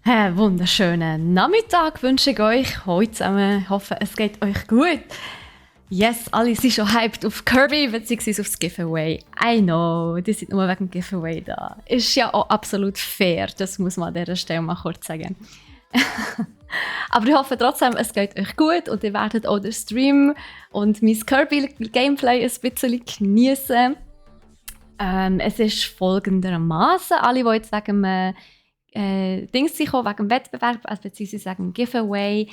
Wunderschönen Nachmittag wünsche ich euch heute zusammen. Ich hoffe, es geht euch gut. Yes, alle sind schon hyped auf Kirby bzw. auf das Giveaway. I know, die sind nur wegen dem Giveaway da. Ist ja auch absolut fair, das muss man an dieser Stelle mal kurz sagen. Aber ich hoffe trotzdem, es geht euch gut und ihr werdet auch den Stream und mein Kirby-Gameplay ein bisschen genießen. Es ist folgendermaßen: alle, die jetzt wegen Dings sind wegen dem Wettbewerb, beziehungsweise wegen dem Giveaway.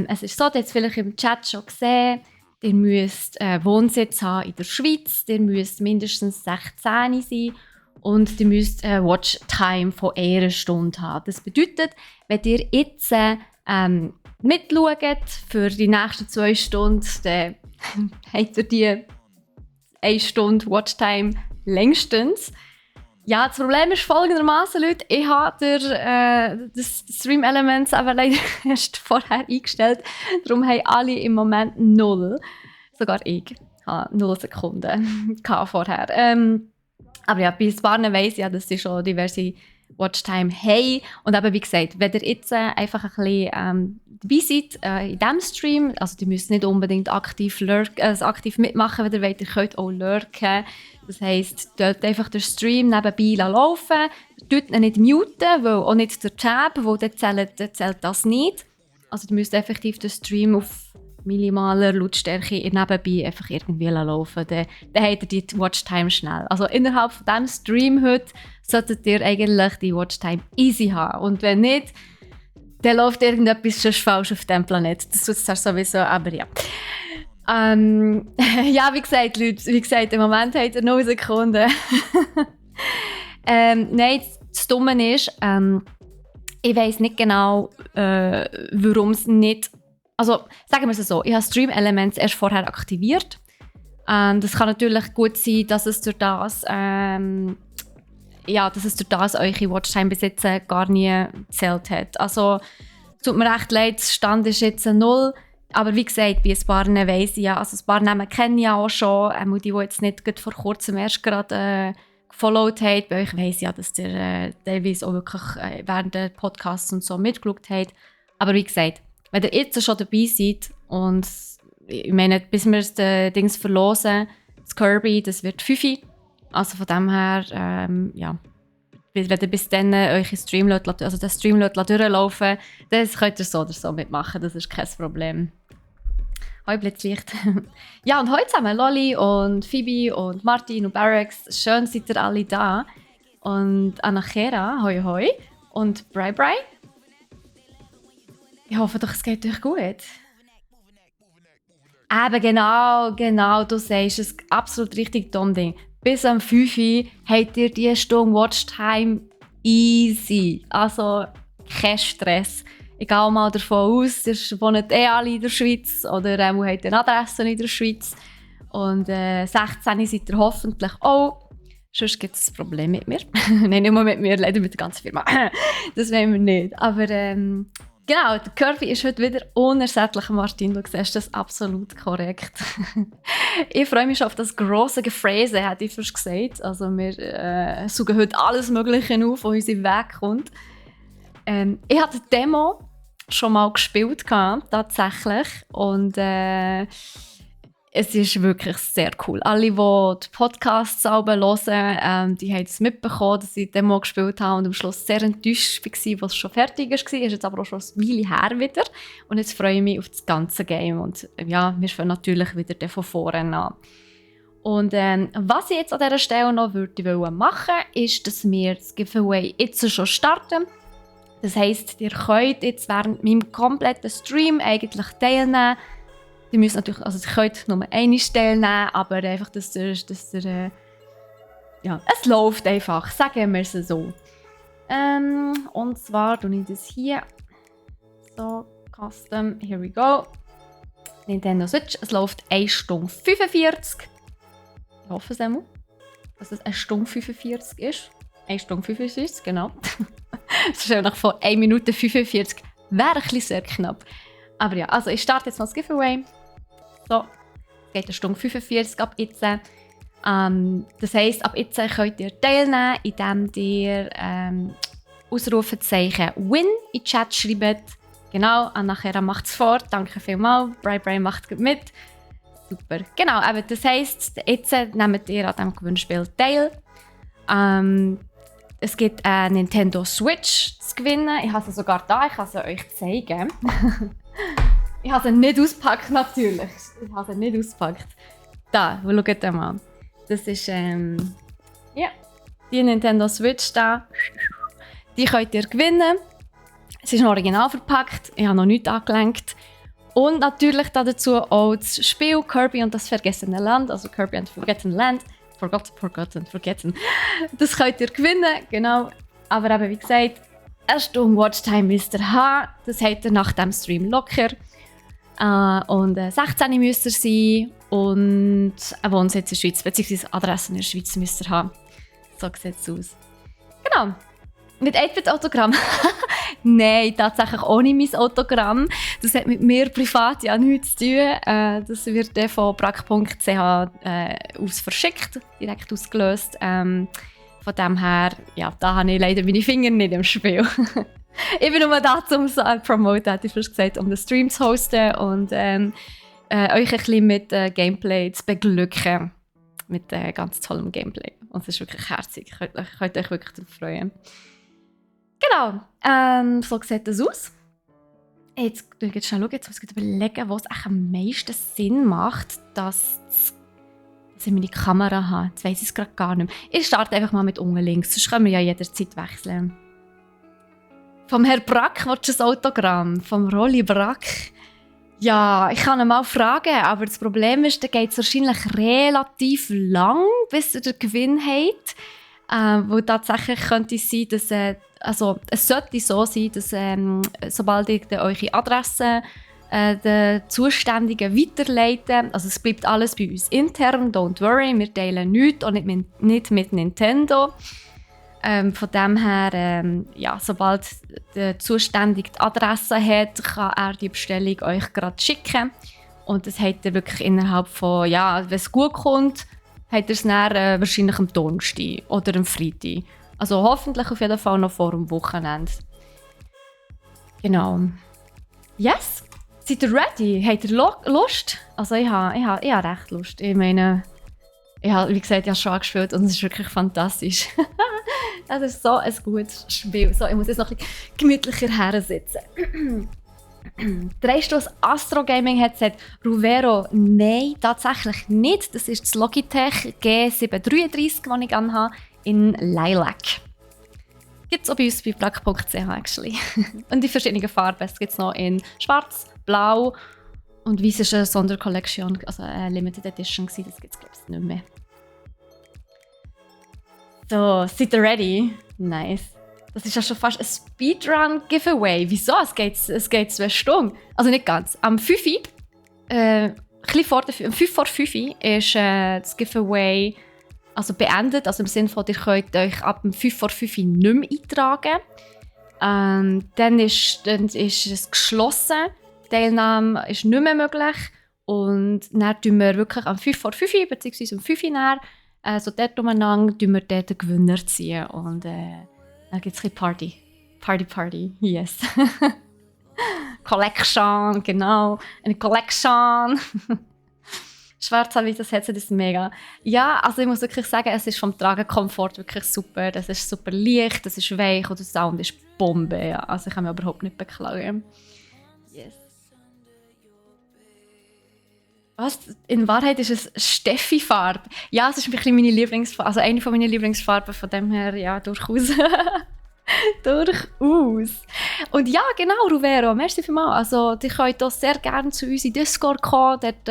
Es ist so, ihr habt es vielleicht im Chat schon gesehen, ihr müsst Wohnsitz haben in der Schweiz, ihr müsst mindestens 16 sein und ihr müsst Watchtime von 1 Stunde haben. Das bedeutet, wenn ihr jetzt mitschaut für die nächsten 2 Stunden, dann habt ihr die 1 Stunde Watchtime längstens. Ja, das Problem ist folgendermaßen, Leute. Ich habe das Stream Elements aber leider erst vorher eingestellt. Darum haben alle im Moment 0. Sogar ich habe 0 Sekunden vorher. Aber ja, bei ein paar weiss ich ja, dass sie schon diverse Watchtime haben. Und eben, wie gesagt, wenn ihr jetzt einfach ein bisschen dabei seid in diesem Stream, also ihr müsst nicht unbedingt aktiv mitmachen, wenn ihr wollt, ihr könnt auch lurken. Das heisst, dort einfach den Stream nebenbei laufen, dort nicht muten, weil auch nicht der Tab, wo dann zählt das nicht. Also ihr müsst effektiv den Stream auf minimaler Lautstärke nebenbei einfach irgendwie laufen. Dann habt ihr die Watchtime schnell. Also innerhalb von diesem Stream heute solltet ihr eigentlich die Watchtime easy haben. Und wenn nicht, dann läuft irgendetwas schon falsch auf diesem Planeten. Das tut es sowieso, aber ja. Ja, wie gesagt, Leute, im Moment habt ihr 0 Sekunden. Nein, das Dumme ist, ich weiss nicht genau, warum es nicht. Also, sagen wir es so, ich habe Stream Elements erst vorher aktiviert. Das kann natürlich gut sein, dass es durch das, eure Watchtime bis jetzt gar nie gezählt hat. Also, tut mir recht leid, der Stand ist jetzt 0. Aber wie gesagt, bei ein paar weiss ich ja, also ein paar Namen kenne ich ja auch schon. Die jetzt nicht vor kurzem erst gerade gefollowt haben. Bei euch weiss ich ja, dass ihr teilweise auch wirklich während der Podcasts und so mitgeschaut habt. Aber wie gesagt, wenn ihr jetzt schon dabei seid und ich meine, bis wir das Dings verlosen, das Kirby, das wird 5. Also von dem her, ja. Wenn ihr bis dann euch den Stream durchlaufen, das könnt ihr so oder so mitmachen, das ist kein Problem. Hoi Blitzlicht. Ja, und heute zusammen Lolli und Phoebe und Martin und Barracks. Schön seid ihr alle da. Und Anachera, hoi hoi. Und Bri Bri. Ich hoffe doch, es geht euch gut. Eben genau, du sagst es, absolut richtig dumm Ding. Bis am 5 Uhr habt ihr die Stunde Watchtime easy. Also kein Stress. Ich gehe mal davon aus, ihr wohnt alle in der Schweiz oder habt eine Adresse in der Schweiz. Und 16 seid ihr hoffentlich auch. Sonst gibt es ein Problem mit mir. Nein, nicht mal mit mir, leider mit der ganzen Firma. Das wollen wir nicht. Aber genau, der Kirby ist heute wieder unersättlich, Martin. Du siehst das absolut korrekt. Ich freue mich schon auf das grosse Gefräse, hätte ich fast gesagt. Also wir suchen heute alles Mögliche auf, was uns in den Weg kommt. Ich hatte die Demo schon mal gespielt, tatsächlich. Und es ist wirklich sehr cool. Alle, die die Podcasts hören, die haben es mitbekommen, dass ich die Demo gespielt habe und am Schluss sehr enttäuscht war, was schon fertig war. Ist jetzt aber auch schon eine Weile her wieder. Und jetzt freue ich mich auf das ganze Game. Und ja, wir fangen natürlich wieder von vorne an. Und was ich jetzt an dieser Stelle noch machen wollte, ist, dass wir das Giveaway jetzt schon starten. Das heisst, ihr könnt jetzt während meinem kompletten Stream eigentlich teilnehmen. Ihr müsst natürlich, also ihr könnt nur einmal teilnehmen, aber einfach, dass ihr ja, es läuft einfach, sagen wir es so. Und zwar tue ich das hier. So, Custom, here we go. Nintendo Switch, es läuft 1 Stunde 45. Ich hoffe es einmal, dass es 1 Stunde 45 ist. 1 Stunde 45, genau. Das ist nach von 1 Minute 45. Wäre ein bisschen sehr knapp. Aber ja, also ich starte jetzt mal das Giveaway. So, es geht 1 Stunde 45 ab jetzt. Das heisst, ab jetzt könnt ihr teilnehmen, indem ihr Ausrufezeichen Win in den Chat schreiben. Genau, und nachher macht es fort. Danke vielmals. Bri macht mit. Super. Genau, eben, das heisst, jetzt nehmt ihr an diesem Gewinnspiel teil. Es gibt eine Nintendo Switch zu gewinnen. Ich habe sie sogar da, ich kann sie euch zeigen. Ich habe sie nicht ausgepackt, natürlich. Ich habe sie nicht ausgepackt. Da, schaut mal. Das ist die Nintendo Switch da. Die könnt ihr gewinnen. Es ist noch original verpackt. Ich habe noch nichts angelenkt. Und natürlich dazu auch das Spiel Kirby und das Vergessene Land. Also Kirby and Forgotten Land. Forgotten. Das könnt ihr gewinnen, genau. Aber eben, wie gesagt, eine Stunde Watchtime müsst ihr haben. Das habt ihr nach dem Stream locker. Und 16 müsst ihr sein. Und ein Wohnsitz in der Schweiz, beziehungsweise Adresse in der Schweiz müsst ihr haben. So sieht es aus. Genau. Mit 8-Bit-Autogramm? Nein, tatsächlich ohne mein Autogramm. Das hat mit mir privat ja nichts zu tun. Das wird dann von brack.ch aus verschickt, direkt ausgelöst. Von dem her, ja, da habe ich leider meine Finger nicht im Spiel. Ich bin nur da, um es zu promoten, hätte ich fast gesagt, um den Stream zu hosten und euch ein bisschen mit Gameplay zu beglücken. Mit ganz tollem Gameplay. Und es ist wirklich herzig. Könnt euch wirklich darauf freuen. Genau, so sieht das aus. Jetzt schnell schauen, jetzt muss ich überlegen, wo es am meisten Sinn macht, dass ich meine Kamera habe. Jetzt weiss ich es gerade gar nicht mehr. Ich starte einfach mal mit unten links, sonst können wir ja jederzeit wechseln. Vom Herr Brack willst du das Autogramm? Vom Rolli Brack? Ja, ich kann ihn mal fragen, aber das Problem ist, da geht es wahrscheinlich relativ lang, bis ihr den Gewinn habt. Wo tatsächlich könnte es sein, dass es sollte so sein, dass sobald ihr eure Adresse den Zuständigen weiterleiten, also es bleibt alles bei uns intern, don't worry, wir teilen nichts, auch nicht mit Nintendo. Von dem her, ja, sobald der Zuständige die Adresse hat, kann er die Bestellung euch gerade schicken. Und das habt ihr wirklich innerhalb von, ja, wenn es gut kommt, habt ihr es dann wahrscheinlich am Donnerstag oder am Freitag. Also hoffentlich auf jeden Fall noch vor dem Wochenende. Genau. Yes? Seid ihr ready? Habt ihr Lust? Also ich habe recht Lust. Ich meine, ich habe, wie gesagt, schon angespielt und es ist wirklich fantastisch. Das ist so ein gutes Spiel. So, ich muss jetzt noch ein bisschen gemütlicher hersitzen. 3 Stoss Astro Gaming Headset Ruvero? Nein, tatsächlich nicht. Das ist das Logitech G733, das ich anhabe, in Lilac. Gibt es auch bei uns bei brack.ch actually. Und in verschiedenen Farben. Es gibt es noch in schwarz, blau und weiß ist eine Sonderkollektion, also eine Limited Edition gewesen. Das gibt es glaube ich nicht mehr. So, seid ihr ready? Nice. Das ist ja schon fast ein Speedrun-Giveaway. Wieso? Es geht 2 Stunden. Also nicht ganz. Am 5 vor 5 ist das Giveaway also beendet. Also im Sinne von, ihr könnt euch ab dem 5 vor 5 nicht mehr eintragen. Dann ist es geschlossen. Die Teilnahme ist nicht mehr möglich. Und dann tun wir wirklich am 5 vor 5 bzw. um 5 nach so dort umeinander tun wir dort den Gewinner ziehen. Und dann gibt es ein bisschen Party. Yes. Collection, genau. Eine Collection. Schwarz-weiß, Headset ist mega. Ja, also ich muss wirklich sagen, es ist vom Tragenkomfort wirklich super. Es ist super leicht, es ist weich und der Sound ist Bombe. Ja. Also ich kann mich überhaupt nicht beklagen. Yes. Was? In Wahrheit ist es Steffi-Farbe. Ja, es ist ein bisschen meine Lieblingsfarbe, also eine von meinen Lieblingsfarben, von dem her, ja, durchaus. Durchaus. Und ja, genau, Ruvero, merci vielmals. Also, ihr könnt auch sehr gerne zu uns in Discord kommen. Dort,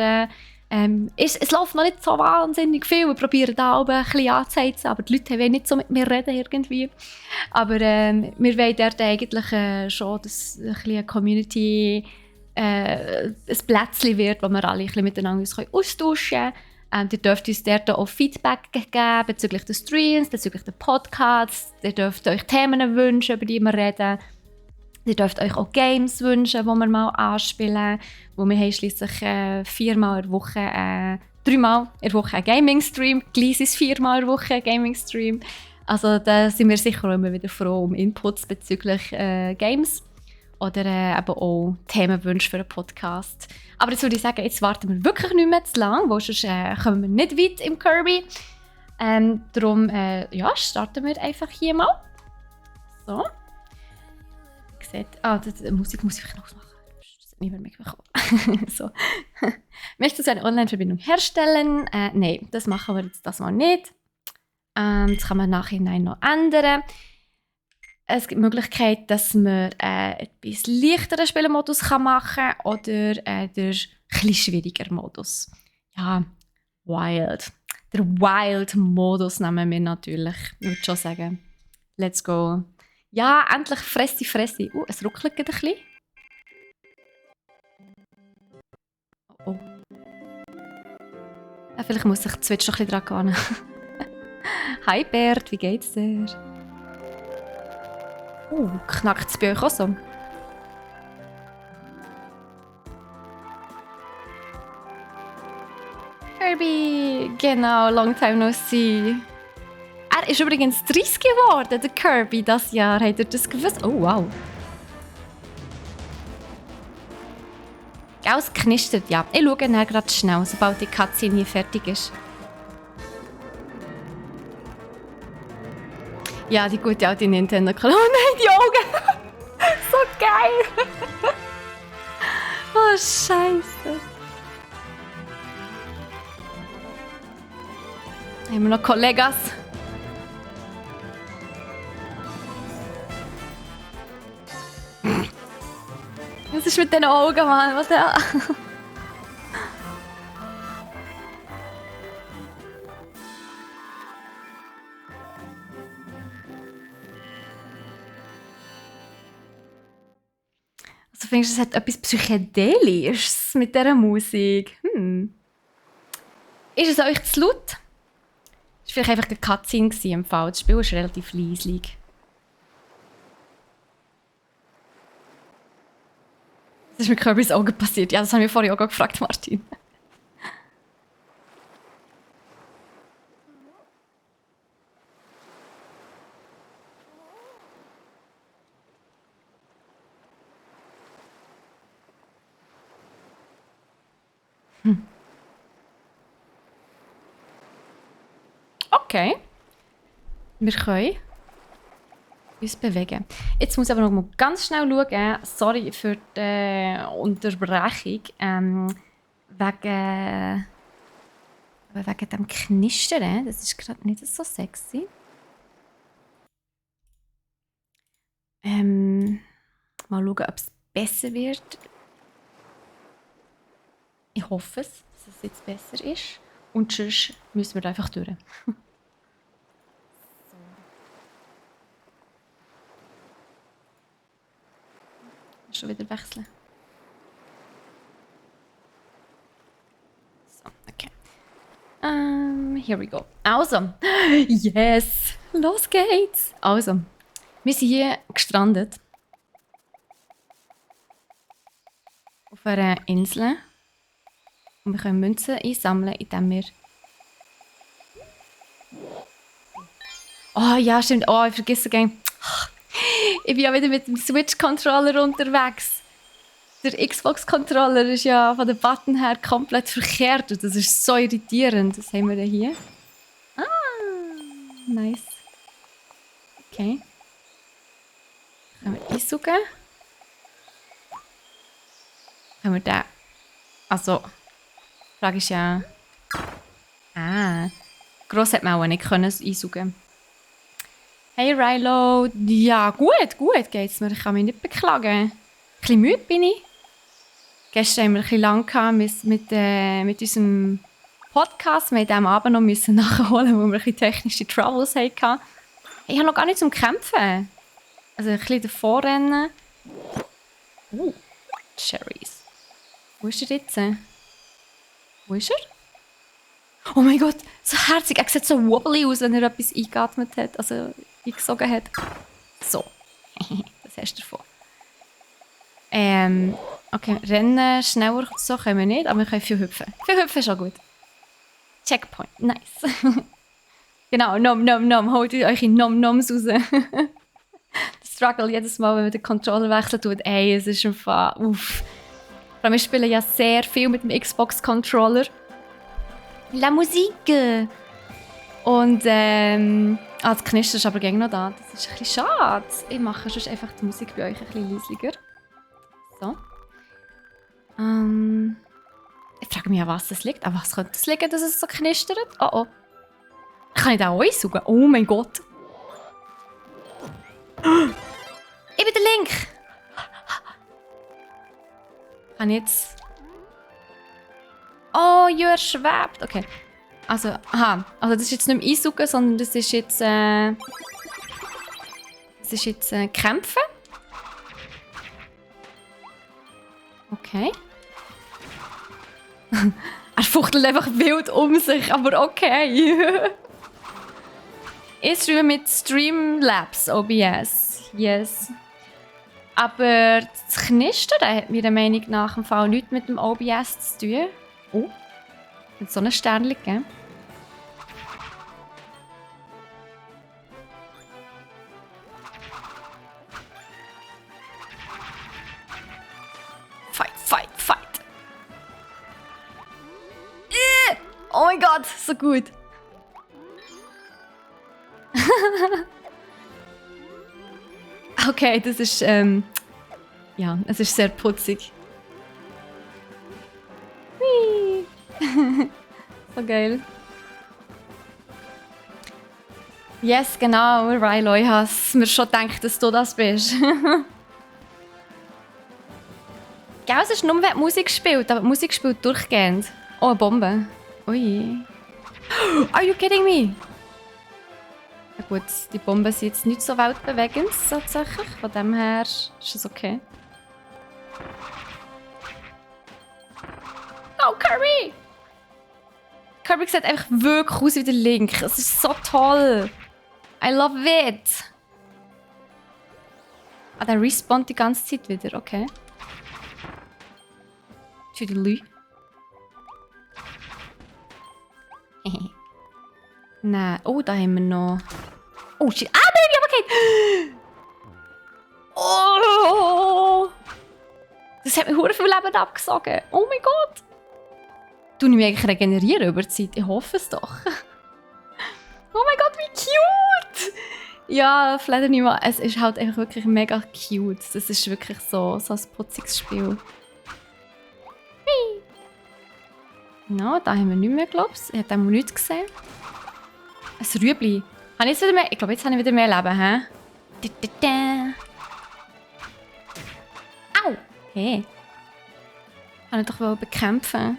es läuft noch nicht so wahnsinnig viel. Wir probieren da auch ein bisschen anzuheizen, aber die Leute wollen nicht so mit mir reden irgendwie. Aber wir wollen dort eigentlich schon, dass ein bisschen eine Community ein Plätzchen wird, wo wir alle ein bisschen miteinander uns austauschen können. Ihr dürft uns dort auch Feedback geben bezüglich der Streams, bezüglich der Podcasts. Ihr dürft euch Themen wünschen, über die wir reden. Ihr dürft euch auch Games wünschen, die wir mal anspielen. Wo wir haben schliesslich 4-mal in der Woche, 3-mal in der Woche einen Gaming-Stream. Gleich ist 4-mal in der Woche ein Gaming-Stream. Also da sind wir sicher auch immer wieder froh um Inputs bezüglich Games oder eben auch Themenwünsche für einen Podcast. Aber jetzt würde ich sagen, jetzt warten wir wirklich nicht mehr zu lang, weil sonst kommen wir nicht weit im Kirby. Darum ja, starten wir einfach hier mal. So. Seht, die Musik muss ich vielleicht noch ausmachen. Das hat niemand mitbekommen. So. Möchtest du eine Online-Verbindung herstellen? Nein, das machen wir jetzt das mal nicht. Das kann man nachhinein noch ändern. Es gibt die Möglichkeit, dass man etwas leichteren Spielmodus machen kann oder der etwas schwieriger Modus. Ja, Wild. Der Wild-Modus nehmen wir natürlich. Ich würde schon sagen, let's go. Ja, endlich Fressi. Es ruckelt ein bisschen. Oh. Ja, vielleicht muss ich Switch noch ein bisschen dran gehen. Hi Bert, wie geht's dir? Knackt's bei euch auch so? Kirby, genau, long time no see. Er ist übrigens 30 geworden, der Kirby, das Jahr. Habt ihr das gewusst? Oh, wow. Es knistert, ja. Ich schaue dann gerade schnell, sobald die Cutscene hier fertig ist. Ja, die gute alte Nintendo. Oh nein, die Augen! So geil! Oh, Scheiße. Haben wir noch Kollegas? Was ist mit den Augen, Mann? Was der? Also findest du, es hat etwas Psychedelisches mit dieser Musik? Ist es euch zu laut? Es war vielleicht einfach eine Cutscene im Fall. Das Spiel ist relativ leislich. Das ist mit Kirby's Augen passiert. Ja, das haben wir vorhin auch gefragt, Martin. Okay. Wir können uns bewegen. Jetzt muss ich aber noch mal ganz schnell schauen. Sorry für die Unterbrechung. Wegen dem Knistern. Das ist gerade nicht so sexy. Mal schauen, ob es besser wird. Ich hoffe es, dass es jetzt besser ist. Und sonst müssen wir da einfach durch. Schon wieder wechseln. So, okay. Here we go. Also, yes! Los geht's! Also, wir sind hier gestrandet. Auf einer Insel. Und wir können Münzen einsammeln, indem wir... Oh ja, stimmt. Oh, ich vergesse gern. Ich bin ja wieder mit dem Switch-Controller unterwegs. Der Xbox-Controller ist ja von den Button her komplett verkehrt und das ist so irritierend. Was haben wir denn hier? Ah, nice. Okay. Können wir einsaugen? Können wir den... Also, die Frage ist ja... Gross hat man auch nicht einsaugen. Hey Rilo, ja gut geht's mir, ich kann mich nicht beklagen. Ein bisschen müde bin ich. Gestern haben wir ein bisschen lang mit unserem Podcast. Wir mussten am Abend noch nachholen, weil wir ein bisschen technische Troubles hatten. Ich habe noch gar nicht zum Kämpfen. Also ein bisschen davor rennen. Cherries. Wo ist er jetzt? Wo ist er? Oh mein Gott, so herzig. Er sieht so wobbly aus, wenn er etwas eingeatmet hat. Also eingesogen hat. So. Das hast du davon. Okay, rennen schneller so können wir nicht, aber wir können viel hüpfen. Viel hüpfen ist auch gut. Checkpoint, nice. Genau, Nom Nom Nom. Holt euch in Nom Noms raus. Der Struggle jedes Mal, wenn man den Controller wechseln tut. Ey, es ist einfach... Uff. Vor allem, wir spielen ja sehr viel mit dem Xbox-Controller. La Musique! Und das Knistern ist aber gegen noch da. Das ist ein bisschen schade. Ich mache sonst einfach die Musik bei euch ein bisschen leisiger. So. Ich frage mich, an was das liegt. An was könnte es liegen, dass es so knistert? Oh oh. Kann ich da auch einsaugen? Oh mein Gott. Ich bin der Link. Kann ich jetzt... Oh, ihr schwebt. Okay. Also, aha. Also das ist jetzt nicht mehr einsaugen, sondern das ist jetzt... Kämpfen. Okay. Er fuchtelt einfach wild um sich, aber okay. Ich streame mit Streamlabs OBS. Yes. Aber das Knistern hat meiner Meinung nach im Fall nichts mit dem OBS zu tun. Oh. Hat so ein Sternchen gegeben. Fight, fight, fight. Oh mein Gott, so gut. Okay, das ist, ja, es ist sehr putzig. Hui. So geil. Yes, genau, Rilo, ich habe mir schon gedacht, dass du das bist. Gell, es ist nur, wenn die Musik spielt, aber die Musik spielt durchgehend. Oh, eine Bombe. Ui. Are you kidding me? Ja gut, die Bomben sind jetzt nicht so weltbewegend, tatsächlich. Von dem her ist es okay. Oh, Kirby! Kirby sieht einfach wirklich aus wie der Link. Es ist so toll. I love it. Ah, der respawnt die ganze Zeit wieder, okay. Tüdelü. Nein. Oh, da haben wir noch... Oh, shit. Ah, Baby, aber oh! Das hat mir verdammt viel Leben abgesogen. Oh mein Gott. Du ich mich eigentlich regenerieren über die Zeit? Ich hoffe es doch. Oh mein Gott, wie cute! Ja, Fledermaus, es ist halt einfach wirklich mega cute. Das ist wirklich so ein putziges Spiel. No, da haben wir nicht mehr, glaube ich. Ich habe nichts gesehen. Ein Rüebli. Habe ich jetzt wieder mehr? Ich glaube, jetzt habe ich wieder mehr Leben, hä? Au! Hey. Kann ich doch wohl bekämpfen.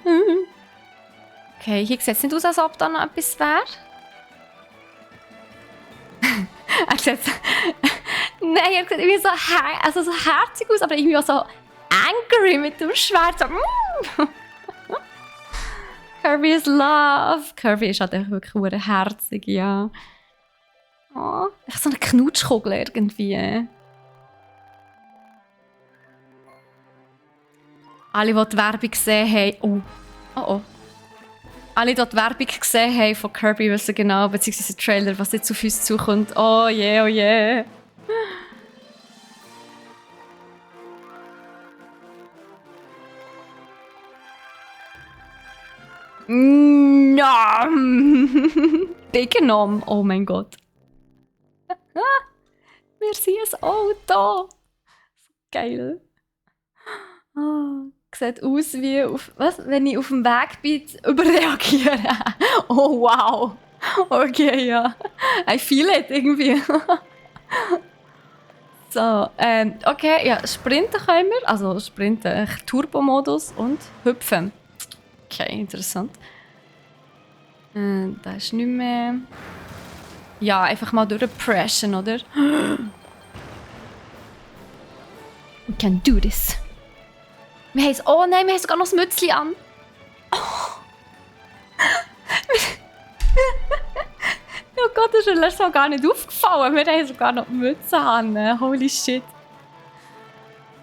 Okay, hier sieht es nicht aus, als ob da noch etwas wäre. Er sieht... Nein, er sieht irgendwie so, so herzig aus, aber irgendwie auch so angry mit dem Schwert. So. Kirby is love. Kirby ist halt einfach wirklich herzig, ja. Oh, echt so eine Knutschkugel irgendwie. Alle, die die Werbung gesehen haben... Oh. Oh oh. Alle, die die Werbung gesehen haben von Kirby, wissen genau, beziehungsweise den Trailer, was jetzt auf uns zukommt. Oh yeah, oh yeah. Nom! Big Nom, oh mein Gott. Wir sind ein Auto. Geil. Oh, sieht aus wie auf, was, wenn ich auf dem Weg bin, überreagiere. Oh wow. Okay, ja. I feel it irgendwie. So, okay, ja, sprinten können wir. Also sprinten, Turbo-Modus und hüpfen. Okay, interessant. Da ist nicht mehr... Ja, einfach mal durchpressen, oder? We can do this. Wir haben oh nein, wir haben sogar noch das Mützchen an. Oh, oh Gott, das ist mir so gar nicht aufgefallen. Wir haben sogar noch die Mütze an. Holy shit.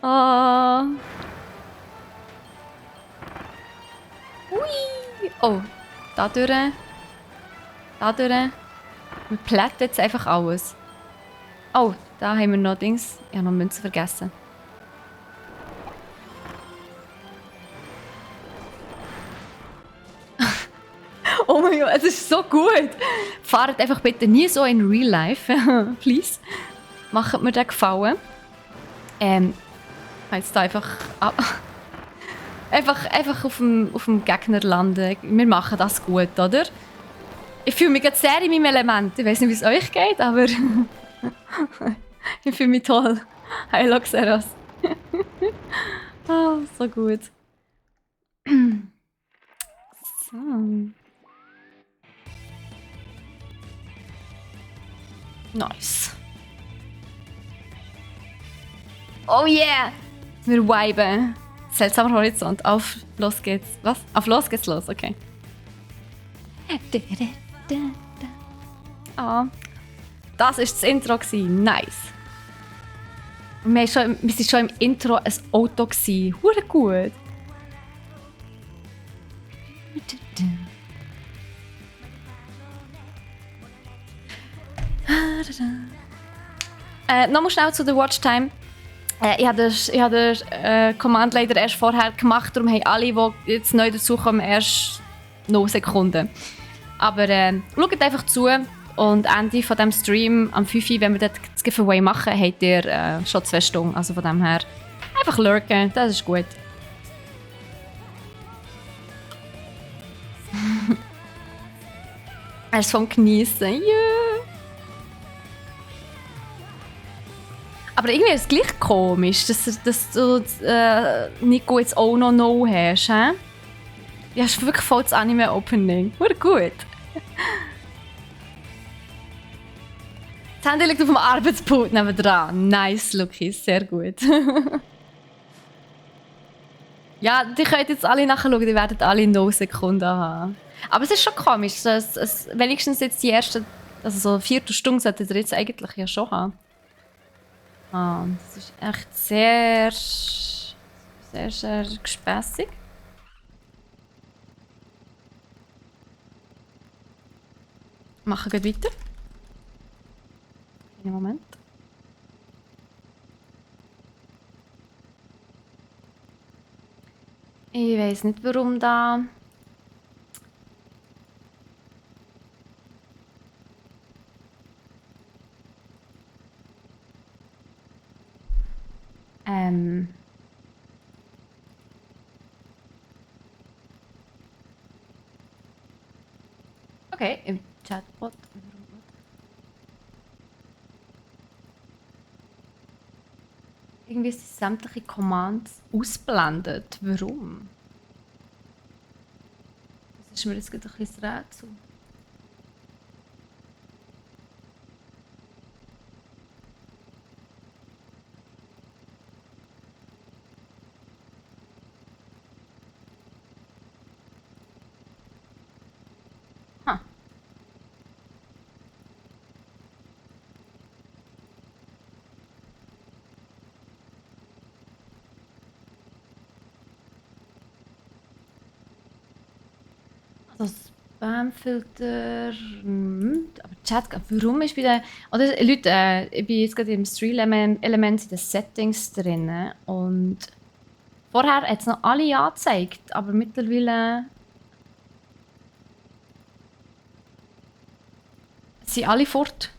Oh. Ui. Oh, da durch. Da durch. Wir plätten jetzt einfach alles. Oh, da haben wir noch Dings. Ich habe noch Münzen vergessen. Oh mein Gott, es ist so gut. Fahrt einfach bitte nie so in Real Life. Please. Macht mir den Gefallen. Jetzt da einfach ab. Einfach auf dem Gegner landen. Wir machen das gut, oder? Ich fühle mich gerade sehr in meinem Element. Ich weiß nicht, wie es euch geht, aber ich fühle mich toll. Hi, Loxeros. Oh, so gut. So. Nice. Oh yeah! Wir viben. Seltsamer Horizont. Auf los geht's. Was? Auf los geht's los, okay. Oh. Das war das Intro. Nice. Wir waren schon im Intro ein Auto. Hure gut. Nochmal schnell zu der Watchtime. Ich habe den Command leider erst vorher gemacht, darum haben alle, die jetzt neu dazukommen, erst 0 Sekunden. Aber schaut einfach zu und Ende von diesem Stream am 5 Uhr, wenn wir das Giveaway machen, habt ihr schon 2 Stunden. Also von dem her einfach lurken, das ist gut. Er ist vom Geniessen. Yeah. Aber irgendwie ist es gleich komisch, dass du Nico jetzt auch noch No hast. He? Ja, es ist wirklich voll das Anime-Opening. Wurde gut. Das Handy liegt auf dem Arbeitspult nebenan. Nice, Lucky, sehr gut. Ja, die könnt jetzt alle nachschauen, die werden alle 0 Sekunden haben. Aber es ist schon komisch. Wenigstens jetzt die erste, also so eine Viertelstunde sollte ihr jetzt eigentlich ja schon haben. Ah, das ist echt sehr, sehr, sehr gespässig. Machen wir weiter. Einen Moment. Ich weiß nicht, warum da. Okay, im Chatbot. Irgendwie sind sämtliche Commands ausblendet. Warum? Das ist mir jetzt gerade ein bisschen das Rätsel. Also Spamfilter. Aber Chat, warum ist bei den. Oder Leute, ich bin jetzt gerade im Stream-Element in den Settings drin. Und vorher hat es noch alle angezeigt, aber mittlerweile. Sind alle fort.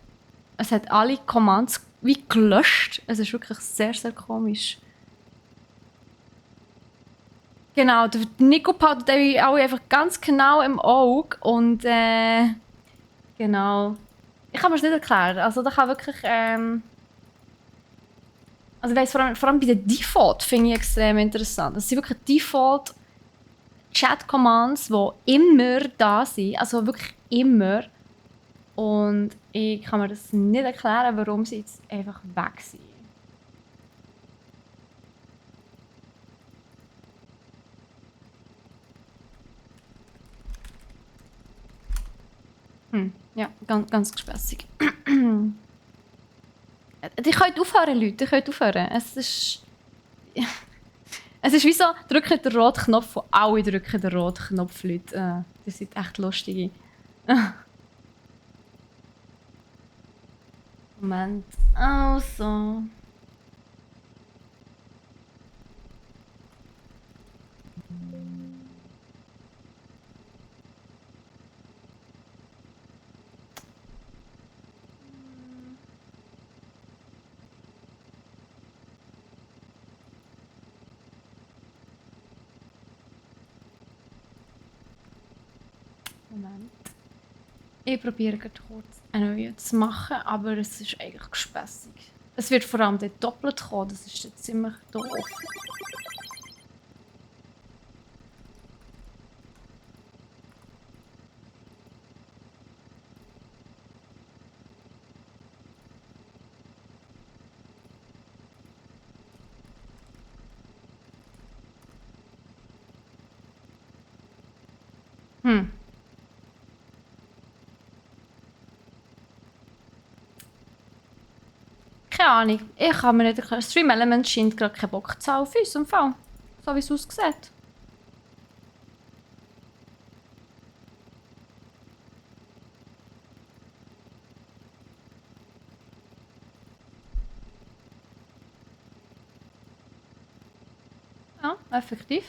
Es hat alle Commands wie gelöscht. Es ist wirklich sehr, sehr komisch. Genau, der Nico behaltet euch alle einfach ganz genau im Auge und genau. Ich kann mir das nicht erklären. Also da kann wirklich also ich weiss, vor allem bei den Default finde ich extrem interessant. Das sind wirklich Default Chat-Commands, die immer da sind, also wirklich immer. Und ich kann mir das nicht erklären, warum sie jetzt einfach weg sind. Ja, ganz gespässig. Die könnt aufhören, Leute. Die könnt aufhören. Es ist wie so, drückt den roten Knopf und alle drücken den roten Knopf, Leute. Das sind echt lustige. Moment. Also. Moment. Ich probiere gerade kurz einen neuen zu machen, aber es ist eigentlich gespässig. Es wird vor allem dort doppelt kommen, das ist jetzt ziemlich doof. Hm. Keine Ahnung. Ich kann mir nicht erklären. Stream Element scheint gerade keinen Bock zu haben auf uns im Fall. So wie es aussieht. Ja, effektiv.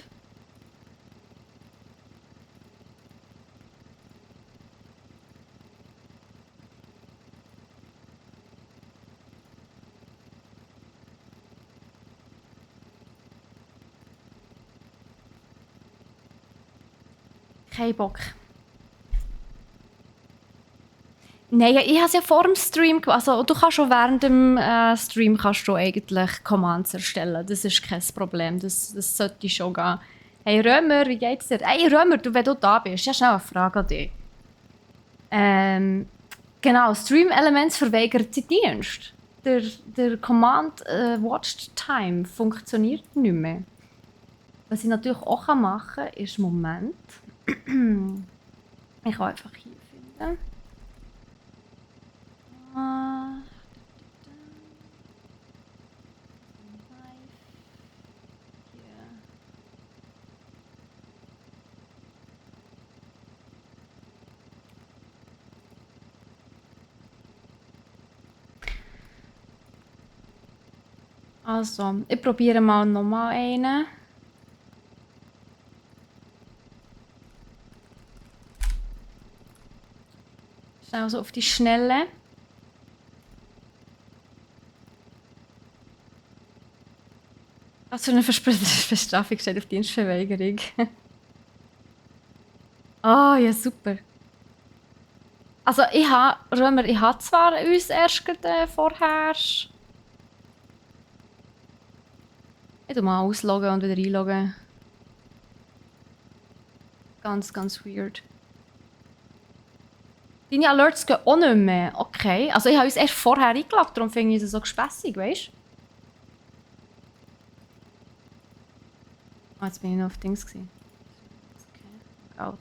Kein Bock. Nein, ich habe es ja vor dem Stream also du kannst schon während dem Stream kannst du eigentlich Commands erstellen. Das ist kein Problem. Das sollte schon gehen. Hey Römer, wie geht's dir? Hey Römer, wenn du da bist, ja schnell eine Frage an dich. Genau, Stream Elements verweigert den Dienst. Der Command Watch Time funktioniert nicht mehr. Was ich natürlich auch machen kann, ist Moment. Ich kann einfach hier finden. Also, ich probiere mal nochmal einen. Schnell so auf die Schnelle. Was für eine Bestrafung steht auf Dienstverweigerung? Ah, ja super. Also Römer, ich habe zwar uns erst gerade, vorher... Ich tu mal ausloggen und wieder einloggen. Ganz, ganz weird. Deine Alerts gehen auch nicht mehr. Okay. Also ich habe uns erst vorher eingeloggt, darum finde ich es so gespässig, weißt du? Ah, jetzt bin ich noch auf Dings gewesen. Okay. Out.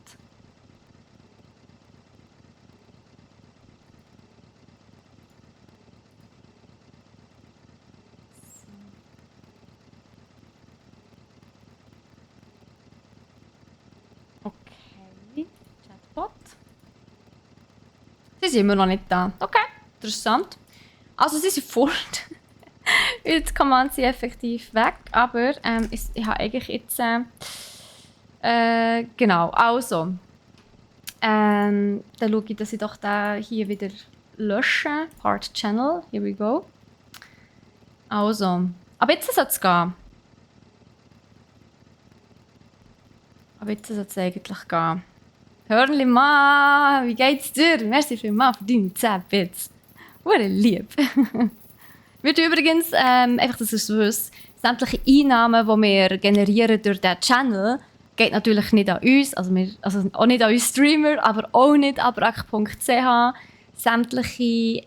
Okay. Chatbot. Sie sind immer noch nicht da. Okay. Interessant. Also sie sind fort. Jetzt kann man sie effektiv weg, aber ich habe eigentlich jetzt... genau, also. Dann schaue ich, dass ich doch den hier wieder lösche. Part Channel, here we go. Also, aber jetzt soll es gehen. Aber jetzt soll es eigentlich gehen. Hörnli Ma, wie geht's dir? Merci vielmals für deine 10 Bits. Hure lieb. Wird übrigens, einfach, dass ihr es wisst, sämtliche Einnahmen, die wir generieren durch diesen Channel, geht natürlich nicht an uns, also auch nicht an uns Streamer, aber auch nicht an brack.ch. Sämtliche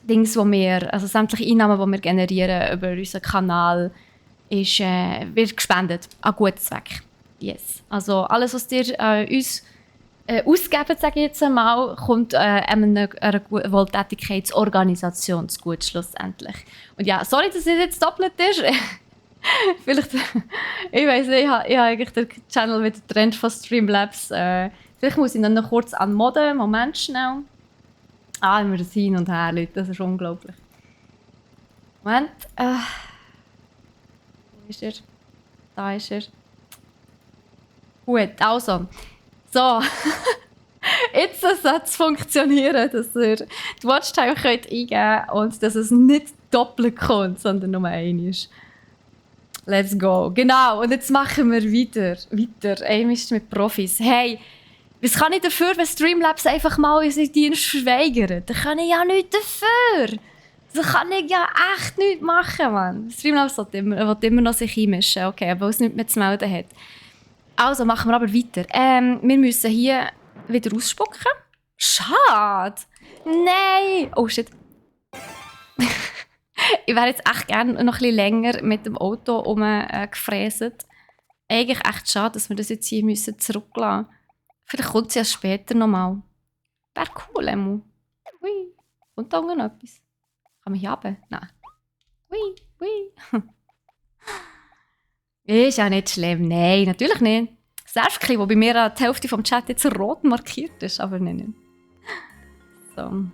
Dings, sämtliche Einnahmen, die wir generieren über unseren Kanal, wird gespendet an guten Zweck. Yes. Also alles, was ihr uns ausgeben, sage ich jetzt einmal, kommt einer Wohltätigkeitsorganisation zu gut schlussendlich. Und ja, sorry, dass es jetzt doppelt ist. Vielleicht, ich weiss nicht, ich habe eigentlich den Channel wieder getrennt von Streamlabs. Vielleicht muss ich ihn noch kurz anmodden. Moment schnell. Immer das Hin und Her, Leute, das ist unglaublich. Moment. Wo ist er? Da ist er. Gut, also. So. Jetzt sollte es funktionieren, dass ihr die Watchtime eingeben könnt und dass es nicht doppelt kommt, sondern nur einmal. Let's go. Genau, und jetzt machen wir weiter. Einmal mit Profis. Hey, was kann ich dafür, wenn Streamlabs einfach mal unseren Dienst verweigern? Da kann ich ja nichts dafür. Da kann ich ja echt nichts machen, Mann. Streamlabs will immer noch sich einmischen, okay, weil es nichts mehr zu melden hat. Also, machen wir aber weiter. Wir müssen hier wieder ausspucken. Schade. Nein. Oh, shit. Ich wäre jetzt echt gerne noch ein bisschen länger mit dem Auto rumgefräset. Eigentlich echt schade, dass wir das jetzt hier zurücklassen müssen. Vielleicht kommt es ja später nochmal. Wäre cool, Emu. Hui. Und da unten noch etwas. Kann man hier runter? Nein. Hui. Ist ja nicht schlimm. Nein, natürlich nicht. Servkli, wo bei mir die Hälfte vom Chat jetzt rot markiert ist, aber nein. So.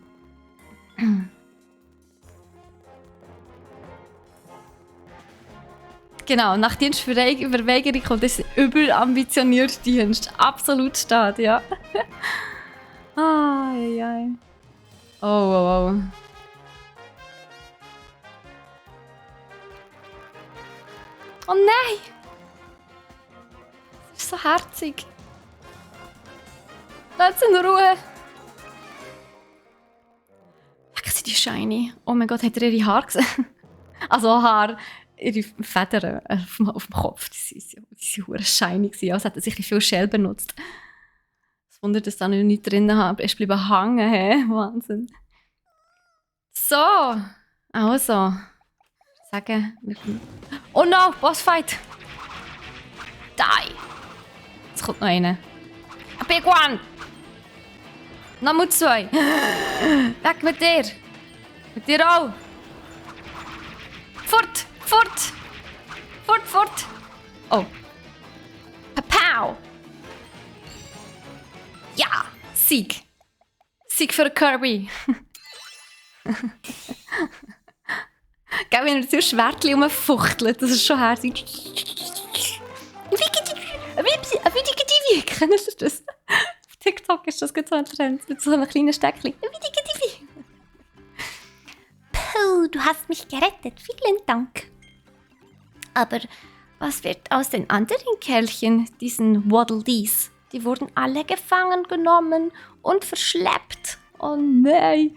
Genau, nach Dienstverweigerung kommt das überambitionierte Dienst. Absolut steht, ja. Ai. Oh. Oh nein! Das ist so herzig. Lass in Ruhe. Weg sind die Shiny. Oh mein Gott, hat er ihre Haare gesehen? Also Haare, ihre Federn auf dem Kopf. Die waren shiny, als hätte er sich viel Shell benutzt. Das Wunder, dass da noch nichts drin habe. Es bleibt hängen, hä? Wahnsinn. So, also. Sagen. Oh no, Bossfight! Die! Jetzt kommt noch einer. A big one! Nummer 2! Weg mit dir! Mit dir auch! Fort! Oh! Pow! Ja! Sieg! Sieg für Kirby! Gell, wenn er so Schwertchen rumfuchtelt, das ist schon herzig. Wie kennst du das? Auf TikTok ist das ganz so ein Trend, mit so einem kleinen Steckchen. Puh, du hast mich gerettet, vielen Dank. Aber was wird aus den anderen Kerlchen, diesen Waddle Dees? Die wurden alle gefangen genommen und verschleppt. Oh nein.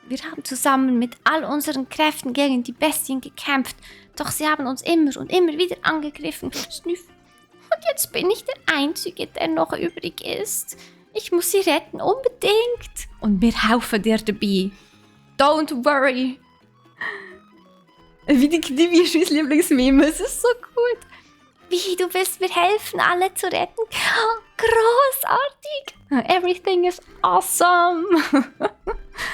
Wir haben zusammen mit all unseren Kräften gegen die Bestien gekämpft, doch sie haben uns immer und immer wieder angegriffen. Snüff. Und jetzt bin ich der Einzige, der noch übrig ist. Ich muss sie retten, unbedingt. Und wir helfen dir dabei. Don't worry. Wie ist mein Lieblingsmeme, es ist so gut. Wie, du willst mir helfen, alle zu retten? Oh, großartig. Everything is awesome.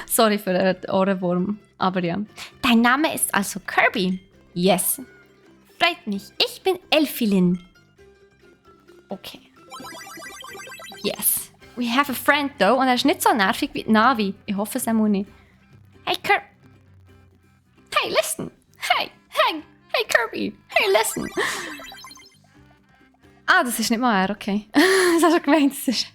Sorry für den Ohrenwurm, aber ja. Dein Name ist also Kirby? Yes. Freut mich, ich bin Elfilin. Okay. Yes. We have a friend though, und er ist nicht so nervig wie Navi. Ich hoffe es auch nicht. Hey Kirby. Hey, listen. Hey Kirby. Hey, listen. Ah, das ist nicht mal er, okay. Das hast du gemeint, das ist...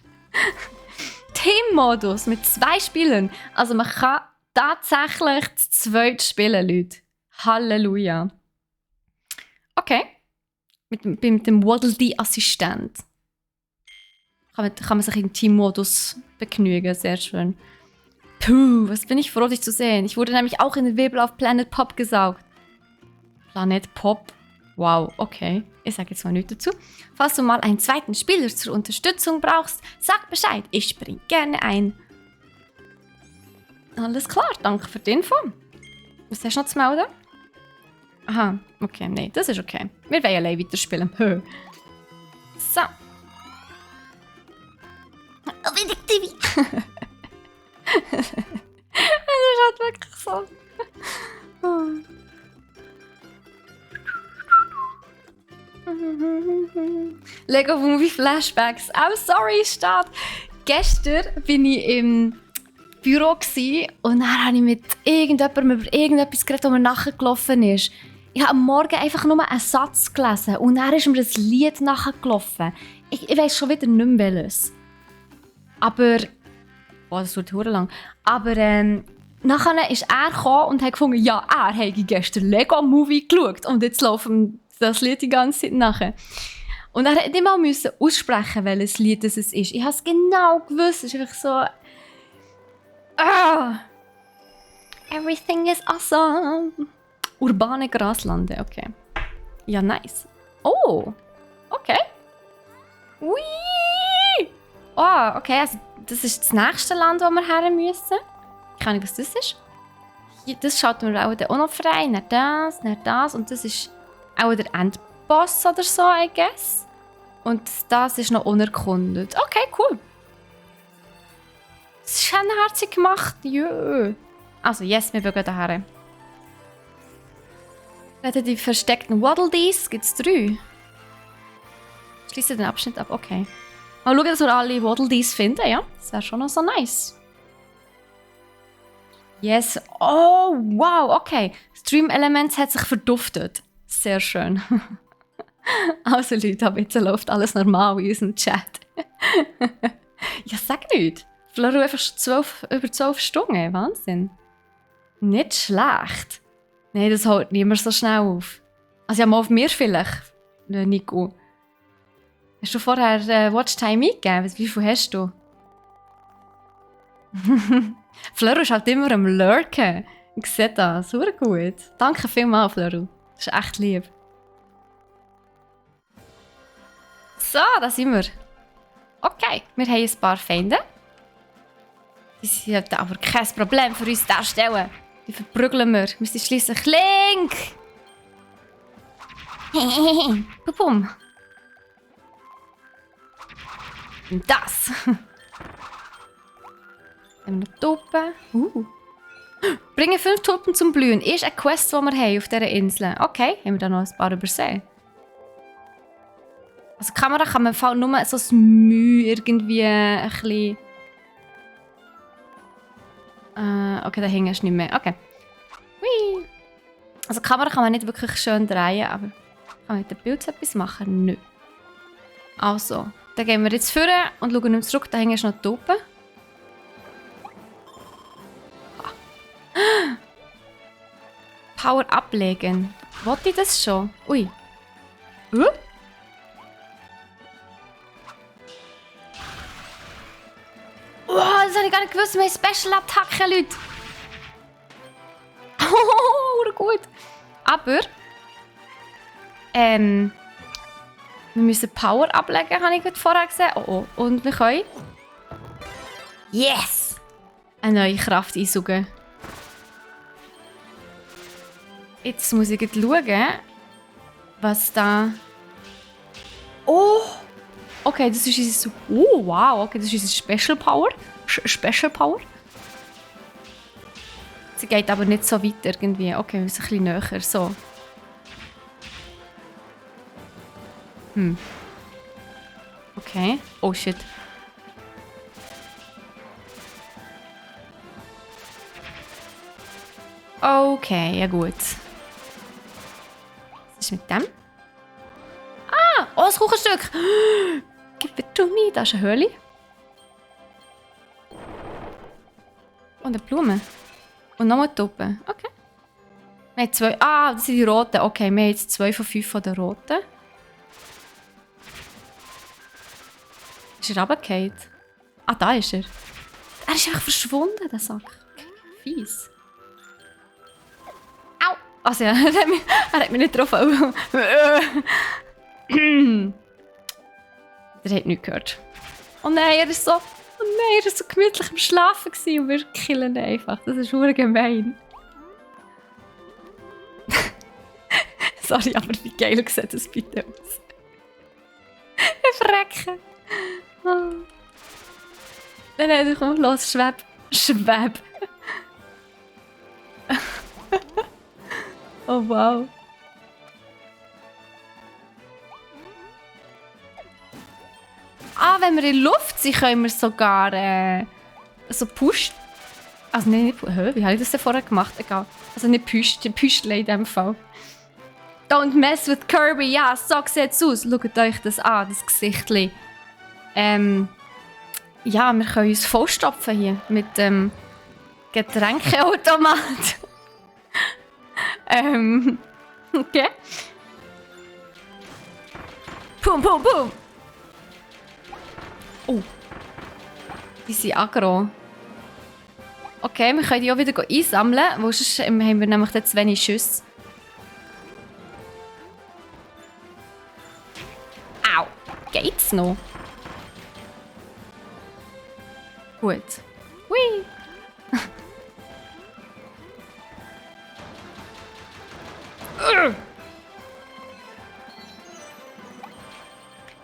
Teammodus mit 2 Spielern. Also man kann tatsächlich zu zweit spielen, Leute. Halleluja. Okay. Mit dem Waddle Dee Assistent. Kann man sich im Teammodus begnügen, sehr schön. Puh, was bin ich froh, dich zu sehen. Ich wurde nämlich auch in den Wirbel auf Planet Pop gesaugt. Planet Pop? Wow, okay. Ich sage jetzt mal nichts dazu. Falls du mal einen zweiten Spieler zur Unterstützung brauchst, sag Bescheid. Ich spring gerne ein. Alles klar, danke für die Info. Was hast du noch zu melden? Aha, okay, nee, das ist okay. Wir wollen allein weiterspielen. So. Oh, wie die TV. Das ist halt wirklich so. Lego Movie Flashbacks. Oh, sorry, Start. Gestern bin ich im Büro und dann habe ich mit irgendjemandem über irgendetwas geredet, das mir nachgelaufen ist. Ich habe am Morgen einfach nur einen Satz gelesen und dann ist mir das Lied nachgelaufen. Ich weiss schon wieder nicht mehr welches. Aber... Boah, das wird verdammt lang. Aber nachher ist er gekommen und hat gefunden, ja, er hätte gestern Lego-Movie geschaut und jetzt läuft das Lied die ganze Zeit nachher. Und er musste nicht mal aussprechen, welches Lied es ist. Ich habe es genau gewusst. Es ist einfach so... Everything is awesome. Urbane Graslande, okay. Ja, nice. Oh, okay. Ui! Oh, okay, also das ist das nächste Land, wo wir her müssen. Ich weiß nicht, was das ist. Hier, das schaut mir auch noch frei. Nicht das. Und das ist auch der Endboss oder so, I guess. Und das ist noch unerkundet. Okay, cool. Das ist schönherzig gemacht. Jö. Also, yes, wir gehen daher. Rette die versteckten Waddle Dees. Gibt es 3? Schließe den Abschnitt ab. Okay. Mal schauen, dass wir alle Waddle Dees finden, ja? Das wäre schon noch so nice. Yes. Oh, wow. Okay. Stream Elements hat sich verduftet. Sehr schön. Also, Leute, aber jetzt läuft alles normal in unserem Chat. Ja, sag nicht. Floro einfach schon über 12 Stunden. Wahnsinn. Nicht schlecht. Nein, das hält niemand so schnell auf. Also ja, mal auf mir vielleicht, Nico. Hast du vorher Watchtime eingegeben? Wie viel hast du? Floro ist halt immer am Lurken. Ich sehe das. Super gut. Danke vielmals, Floro. Das ist echt lieb. So, da sind wir. Okay, wir haben ein paar Feinde. Die sind aber kein Problem für uns darstellen. Die verprügeln wir. Wir sind schliesslich Link. Bum. Und das. Haben wir noch Tulpen. Bringen 5 Tulpen zum Blühen. Ist eine Quest, die wir haben auf dieser Insel. Okay, haben wir da noch ein paar übersehen. Also die Kamera kann man im Fall nur so das Mühe irgendwie ein bisschen... okay, da hängt es nicht mehr. Okay. Hui. Also die Kamera kann man nicht wirklich schön drehen, aber kann man mit dem Bild etwas machen? Nö. Also, dann gehen wir jetzt vor und schauen uns zurück. Da hängen noch die Tulpen. Power ablegen. Wollte ich das schon? Ui. Oh, das habe ich gar nicht gewusst. Wir haben Special-Attacken, Leute. Oh, gut. Aber... wir müssen Power ablegen, habe ich gerade vorher gesehen. Oh. Und wir können... Yes! Eine neue Kraft einsaugen. Jetzt muss ich schauen, was da... Oh! Okay, das ist unsere... Oh, wow. Okay, das ist unsere Special Power. Special Power. Sie geht aber nicht so weit irgendwie. Okay, wir sind ein bisschen näher. So. Okay. Oh, shit. Okay, ja gut. Was ist mit dem? Ah! Oh, ein Kuchenstück! Gib mir to me. Da ist eine Höhle. Und eine Blume. Und nochmal Tulpen. Okay. Wir haben 2. Ah, das sind die roten. Okay, wir haben jetzt 2 von 5 von den roten. Ist er runtergefallen? Ah, da ist er. Er ist einfach verschwunden, der Sack. Okay, fies. Au! Also ja, er hat mich nicht getroffen. Der hat nichts gehört. Oh nein, er ist so gemütlich am Schlafen gewesen und wir killen ihn einfach. Das ist verdammt gemein. Sorry, aber wie geil sieht das bitte aus? Ein Frecken. Oh. Nein, komm, los, schweb. Oh wow. Ah, wenn wir in der Luft sind, können wir sogar so Also nein, nicht, wie habe ich das denn vorher gemacht? Egal. Also nicht Püstle in dem Fall. Don't mess with Kirby. Ja, so sieht es aus. Schaut euch das an, das Gesichtli. Ja, wir können uns vollstopfen hier mit dem Getränkeautomat. Okay. Pum, pum, pum. Oh. Die sind aggro. Okay, wir können die auch wieder einsammeln, weil sonst haben wir nämlich zu wenig Schüsse. Au! Geht's noch? Gut. Hui!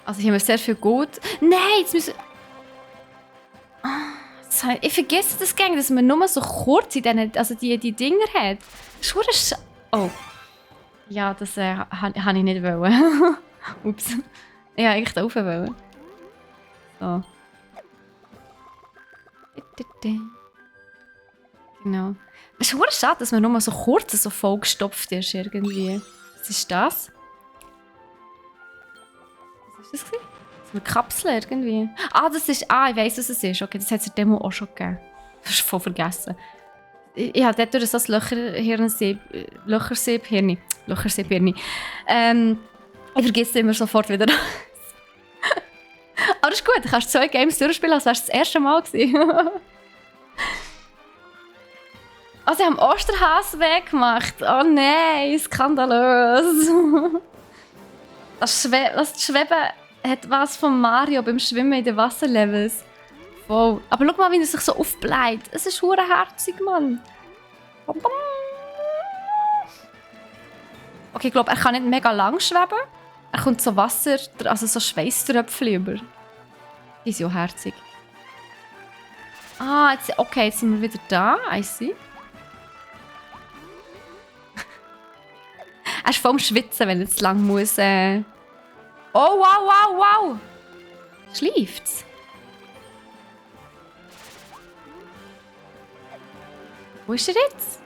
Also hier haben wir sehr viel Gut. Nein, jetzt müssen... Ich vergesse das gerne, dass man nur so kurz in denen, die Dinger hat. Oh. Ja, das habe ich nicht wollen. Ups. Ich wollte eigentlich da rauf wollen. So. Genau. Es ist schade, dass man nur so kurz so vollgestopft ist irgendwie. Was ist das? Was ist das? So eine Kapsel irgendwie. Das ist... ich weiss, was es ist. Okay, das hat es in der Demo auch schon gegeben. Das ist voll vergessen. Ich habe dort durch so ein Löchersieb-Hirni. Ich vergesse es immer sofort wieder. Aber das ist gut, du kannst 2 Games durchspielen, als wäre es das erste Mal gewesen. Sie haben Osterhase weggemacht. Oh nein, skandalös. Das Schweben hat was von Mario beim Schwimmen in den Wasserlevels. Voll. Aber schau mal, wie er sich so aufbläht. Es ist verdammt herzig, Mann. Okay, ich glaube, er kann nicht mega lang schweben. Er kommt so Wasser, also so Schweißtröpfchen über. Die sind ja herzig. Jetzt sind wir wieder da. I see. Er ist voll am Schwitzen, wenn er jetzt lang muss. Oh, wow! Schläft's? Wo ist er jetzt?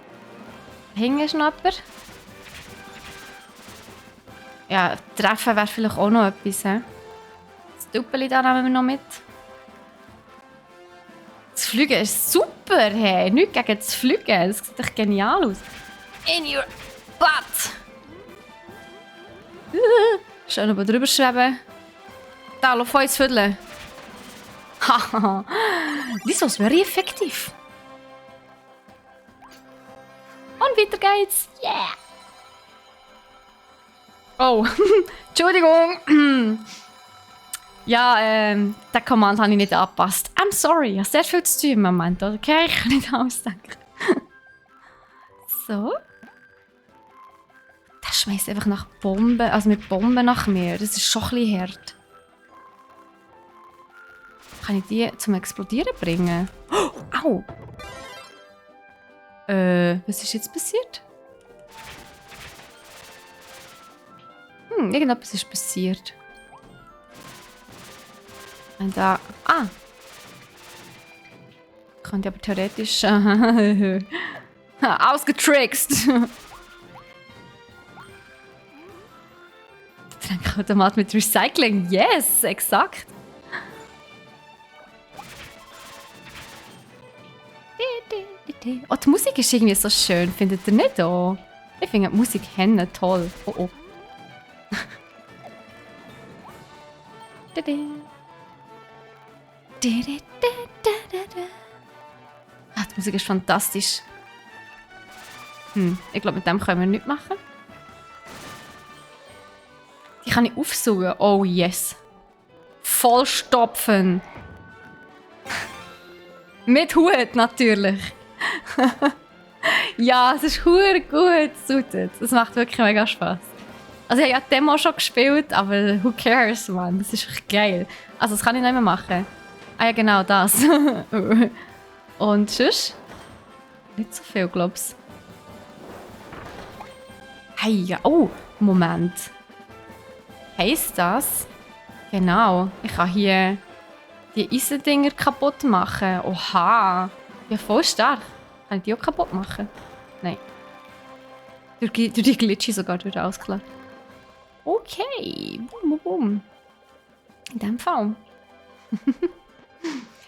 Hinten ist noch jemand. Ja, treffen wäre vielleicht auch noch etwas. Das Tüppeli da nehmen wir noch mit. Das Fliegen ist super, hey. Nichts gegen das Fliegen. Das sieht echt genial aus. In your butt! Schön oben drüber schweben. Da, lauf uns Viertel. Haha. This was very effective. Und weiter geht's. Yeah! Oh, Entschuldigung. Ja, den Command habe ich nicht angepasst. I'm sorry, ich habe sehr viel zu tun im Moment. Okay, ich kann nicht ausdenken. So. Der schmeißt einfach nach Bomben, also mit Bomben nach mir. Das ist schon ein bisschen hart. Kann ich die zum Explodieren bringen? Oh, au! Was ist jetzt passiert? Irgendetwas ist passiert. Und da... Könnte aber theoretisch... Ausgetrickst! Trankautomat mit Recycling. Yes, exakt. Oh, die Musik ist irgendwie so schön. Findet ihr nicht auch? Ich finde die Musik toll. Oh. Die Musik ist fantastisch. Ich glaube, mit dem können wir nichts machen. Die kann ich aufsaugen. Oh yes. Vollstopfen. Mit Hut natürlich. Ja, es ist verdammt gut. Das macht wirklich mega Spaß. Also ich habe ja die Demo schon gespielt, aber who cares, man. Das ist echt geil. Also das kann ich nicht mehr machen. Ja, genau das. Und sonst? Nicht so viel, glaub's. Hey, ja. Oh, Moment. Heisst das? Genau. Ich kann hier die Eisendinger kaputt machen. Oha. Ja, voll stark. Kann ich die auch kaputt machen? Nein. Durch die Glitchy sogar durch alles klar. Okay. Bum, bum, bum. In dem Fall.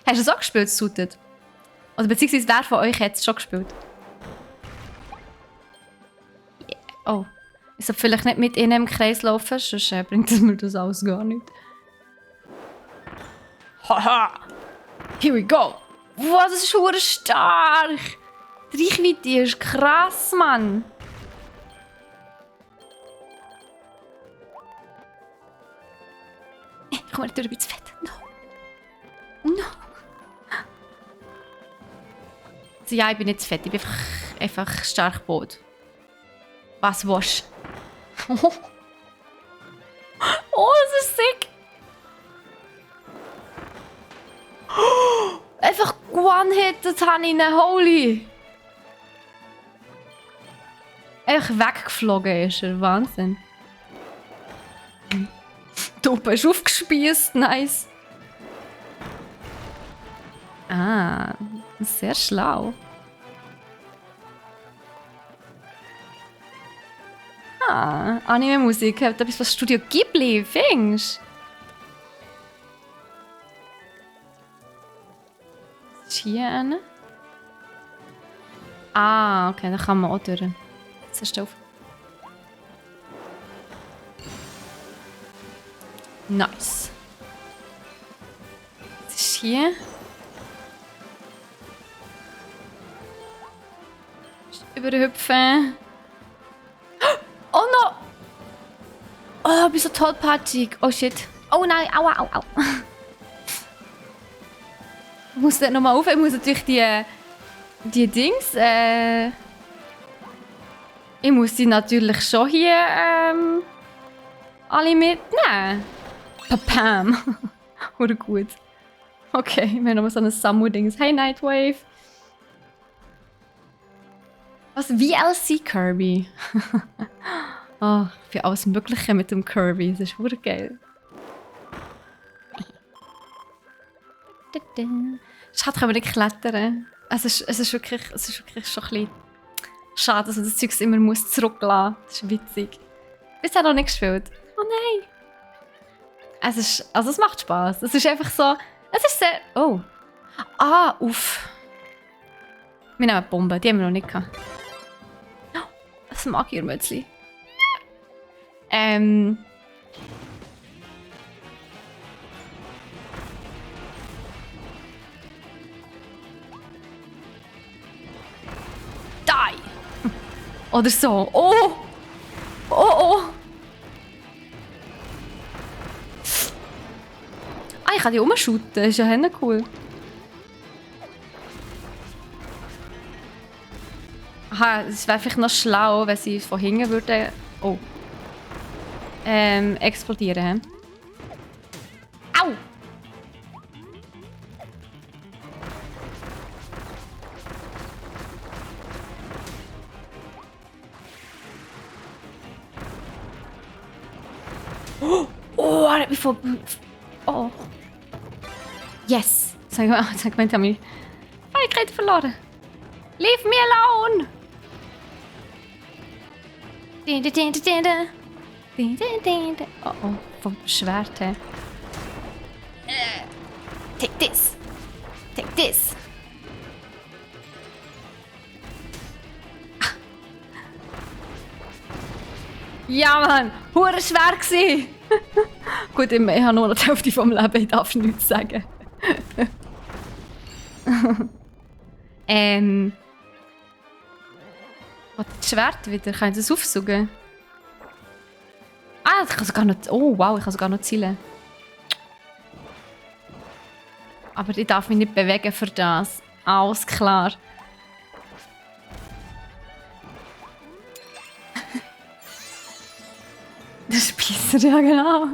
Hast du es auch gespielt, Suited? Oder beziehungsweise wer von euch hat es schon gespielt? Yeah. Oh. Ich sollte vielleicht nicht mit ihnen im Kreis laufen, sonst bringt mir das alles gar nicht. Haha! Here we go! Wow, das ist verdammt stark! Die Reichweite ist krass, Mann! Komm mal durch, ein bisschen fett. No! No! Also ja, ich bin nicht zu fett, ich bin einfach stark gebaut. Was willst du? Oh, das ist sick! Einfach one-hitted habe ich ihn, holy! Einfach weggeflogen ist er, Wahnsinn. Du bist aufgespießt, nice. Ah, sehr schlau. Ah, Anime-Musik, hat etwas von Studio Ghibli, findest du? Ist hier eine? Ah, okay, da kann man auch durch. Jetzt hast du auf. Nice. Was ist hier? Überhüpfen. Oh no! Oh, ich bin so tollpatschig. Oh shit. Oh nein, aua, au, au. Ich muss dort nochmal auf. Ich muss natürlich die Dings. Ich muss die natürlich schon hier alle mitnehmen. Papam. Oder gut. Okay, wir haben nochmal so ein Samu-Dings. Hey Nightwave. Was? VLC Kirby? Oh, ich bin alles Mögliche mit dem Kirby. Das ist wirklich geil. Schade, können wir nicht klettern. Es ist wirklich schon ein bisschen schade, dass man das Zeug immer muss zurücklassen muss. Das ist witzig. Bisher noch nicht gespielt. Oh nein! Es macht Spaß. Es ist einfach so... Es ist sehr... Oh. Ah, uff. Wir nehmen Bomben, die haben wir noch nicht gehabt. Oh, das Magiermützli. Die! Oder so. Oh! Oh, oh! Ah, ich kann die rumschuten. Das ist ja cool. Aha, es wäre vielleicht noch schlau, wenn sie von hinten würden... Oh. Explodieren. Au! Oh, er hat mich von... Oh. Yes! Sag mal, ich habe meine Fähigkeit verloren. Leave me alone! Oh oh, vom Schwert her. Take this! Take this! Ja, Mann! Hure schwer gsi! Gut, ich habe nur noch die Hälfte vom Leben, ich darf nichts sagen. Das Schwert wieder, kann ich das aufsaugen? Ah, ich kann sogar noch... Oh, wow, ich kann sogar noch zielen. Aber ich darf mich nicht bewegen für das. Alles klar. Der Spießer, ja genau.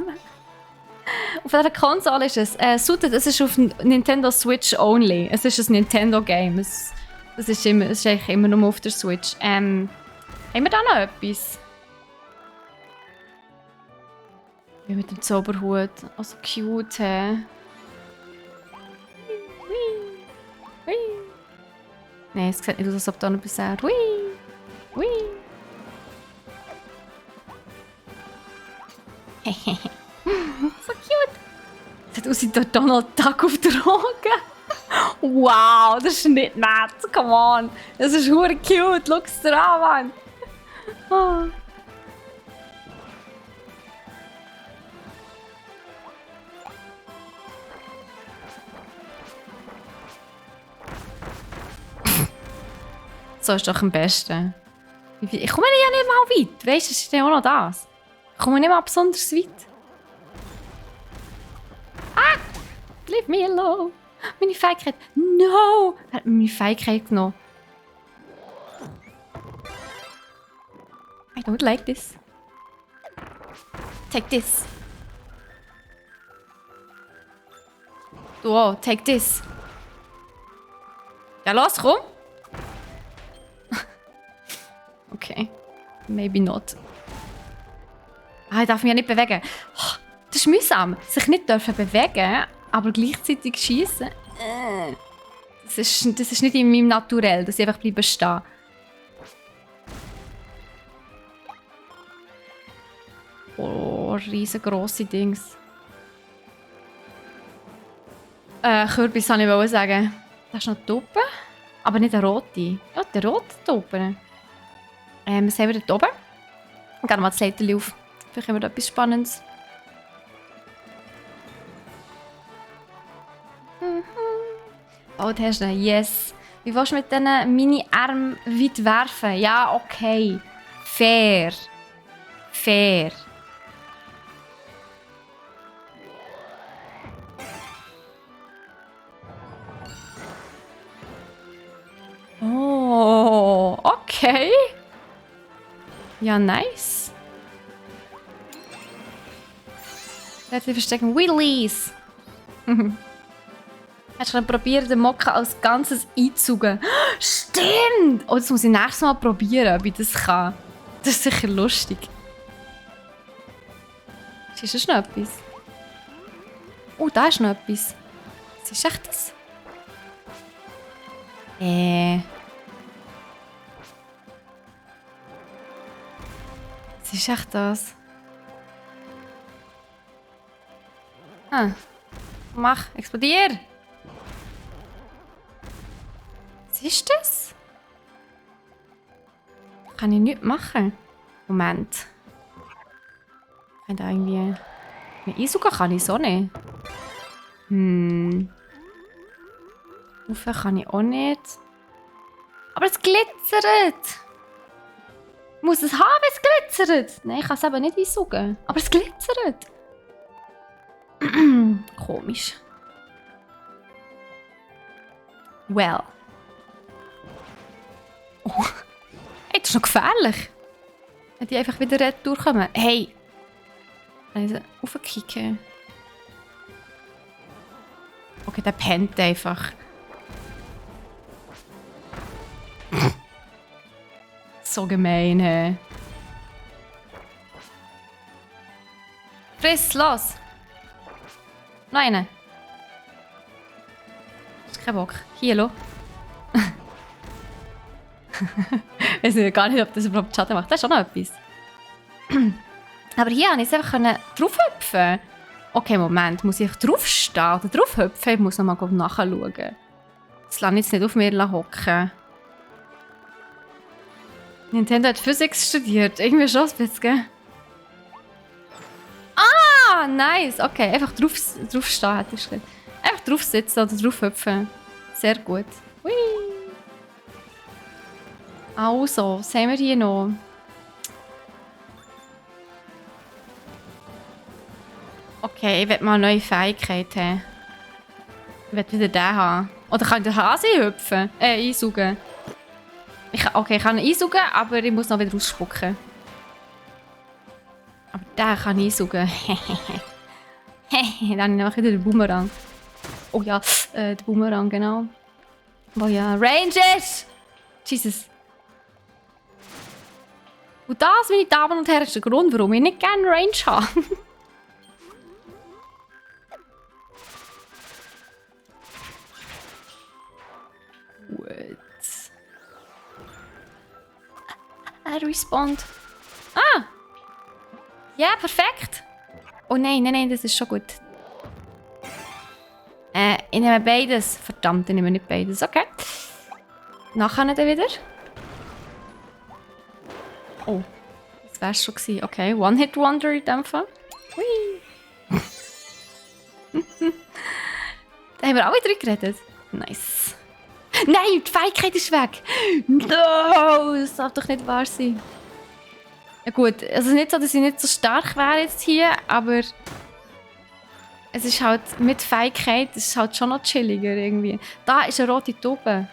Auf dieser Konsole ist es. Suited, es ist auf Nintendo Switch only. Es ist ein Nintendo-Game. Das ist eigentlich immer nur auf der Switch. Haben wir da noch etwas? Ja, mit dem Zauberhut. Oh, so cute, hä? Nein, es sieht nicht aus, als ob da noch etwas wäre. Hui! Hui! So cute! Es sieht aus wie der Donald Duck auf Drogen. Wow, das ist nicht nett. Come on. Das ist hure cute. Schau es dir an, Mann. Oh. So ist doch am besten. Ich komme ja nicht mal weit. Weißt du, das ist ja auch noch das. Ich komme nicht mal besonders weit. Ah! Leave me alone. Meine Fähigkeit. No! Er hat mir meine Fähigkeit genommen. I don't like this. Take this. Du auch, take this. Ja, los, komm. Okay. Maybe not. Ah, ich darf mich ja nicht bewegen. Das ist mühsam. Sich nicht dürfen bewegen, aber gleichzeitig schießen. Das ist nicht in meinem Naturell, dass ich einfach bleibe stehen. Oh, riesengroße Dings. Kürbis wollte ich sagen. Das ist noch die Taupe, aber nicht der rote. Ja, der rote Taupe. Was haben wir dort oben? Ich gehe mal das Leiterchen auf. Vielleicht haben wir da etwas Spannendes. Oh, da hast du einen. Yes. Wie willst du mit diesen Mini-Armen weit werfen? Ja, okay. Fair. Fair. Oh, okay. Ja, nice. Letztlich verstecken Wheelies. Hast du probieren, den Mokka als Ganzes einzugen? Stimmt! Oh, das muss ich nächstes Mal probieren, ob ich das kann. Das ist sicher lustig. Ist das noch etwas? Oh, da ist noch etwas. Was ist echt das? Was ist echt das? Ah. Mach, explodier! Was ist das? Kann ich nichts machen? Moment. Kann da irgendwie... Einsaugen kann ich so nicht. Rauf kann ich auch nicht. Aber es glitzert! Ich muss es haben, wenn es glitzert! Nein, ich kann es eben nicht einsaugen. Aber es glitzert! Komisch. Well. Oh. Hey, das ist noch gefährlich. Wenn die einfach wieder durchkommen. Hey! Kann ich raufkicken? Okay, der pennt einfach. So gemein, hä? Friss, los! Noch einen. Das ist kein Bock. Hier, lo. Ich weiß gar nicht, ob das überhaupt Schaden macht. Das ist auch noch etwas. Aber hier konnte ich einfach draufhüpfen. Okay, Moment. Muss ich draufstehen oder draufhüpfen? Ich muss noch mal nachschauen. Das lasse ich jetzt nicht auf mir hocken. Nintendo hat Physik studiert. Irgendwie schon ein bisschen, gell? Ah, nice. Okay, einfach draufstehen, hätte ich gesagt. Einfach drauf sitzen oder drauf hüpfen. Sehr gut. Hui. Also, was haben wir hier noch? Okay, ich will mal eine neue Fähigkeit haben. Ich will wieder den haben. Oder kann ich den Hase hüpfen? Einsaugen. Okay, ich kann ihn einsaugen, aber ich muss noch wieder ausspucken. Aber den kann ich einsaugen. Dann habe ich nämlich wieder den Boomerang. Oh ja, der Boomerang, genau. Oh ja, Ranges! Jesus. Und das, meine Damen und Herren, ist der Grund, warum ich nicht gerne Range habe. Gut. Er respawnt. Ah! Ja, perfekt. Oh nein, das ist schon gut. Ich nehme beides. Verdammt, ich nehme nicht beides. Okay. Nachher dann wieder. Oh, das wär's schon gewesen. Okay, One-Hit-Wonder in dem Fall. Hui. Da haben wir alle drei geredet. Nice. Nein, die Fähigkeit ist weg. No, das darf doch nicht wahr sein. Ja gut, also nicht so, dass ich nicht so stark wäre jetzt hier, aber es ist halt mit Fähigkeit, es ist halt schon noch chilliger irgendwie. Da ist eine rote Taube.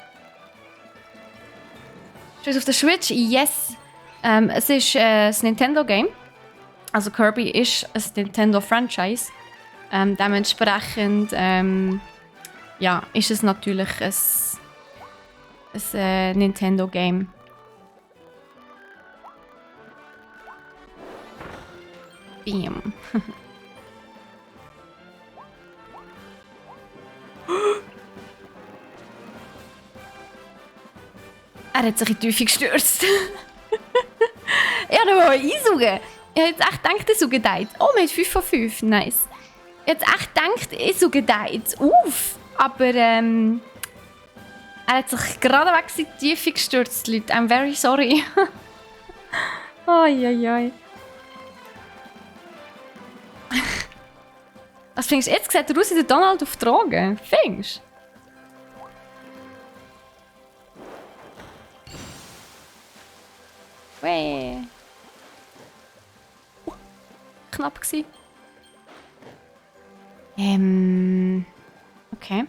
Ist das auf der Switch? Yes. Es ist ein Nintendo-Game. Also Kirby ist ein Nintendo-Franchise. Dementsprechend ja, ist es natürlich ein Nintendo-Game. Bam. Er hat sich in die Tiefe gestürzt. Ich wollte mal einsaugen. Ich habe jetzt echt gedacht, ich sauge da jetzt. Oh, wir haben 5 von 5. Nice. Ich habe jetzt echt gedacht, ich sauge da jetzt auf. Aber er hat sich geradewegs in die Tiefe gestürzt, Leute. I'm very sorry. Oi. Was findest du? Jetzt sieht er aus wie der Donald auf Drogen. Findest du? Weh. Knapp gsi. Okay.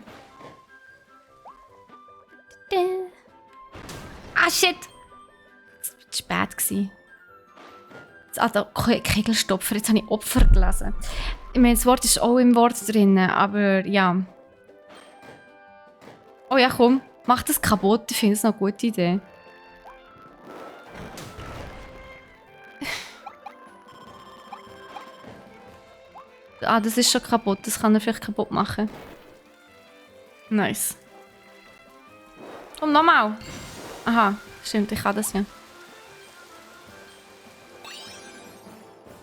Ah, shit! Das war zu spät gsi. Der Kegelstopfer, jetzt habe ich Opfer gelesen. Ich meine, das Wort ist auch im Wort drin, aber ja. Oh ja, komm, mach das kaputt, ich finde es eine gute Idee. Ah, das ist schon kaputt, das kann er vielleicht kaputt machen. Nice. Komm, nochmal. Aha, stimmt, ich kann das ja.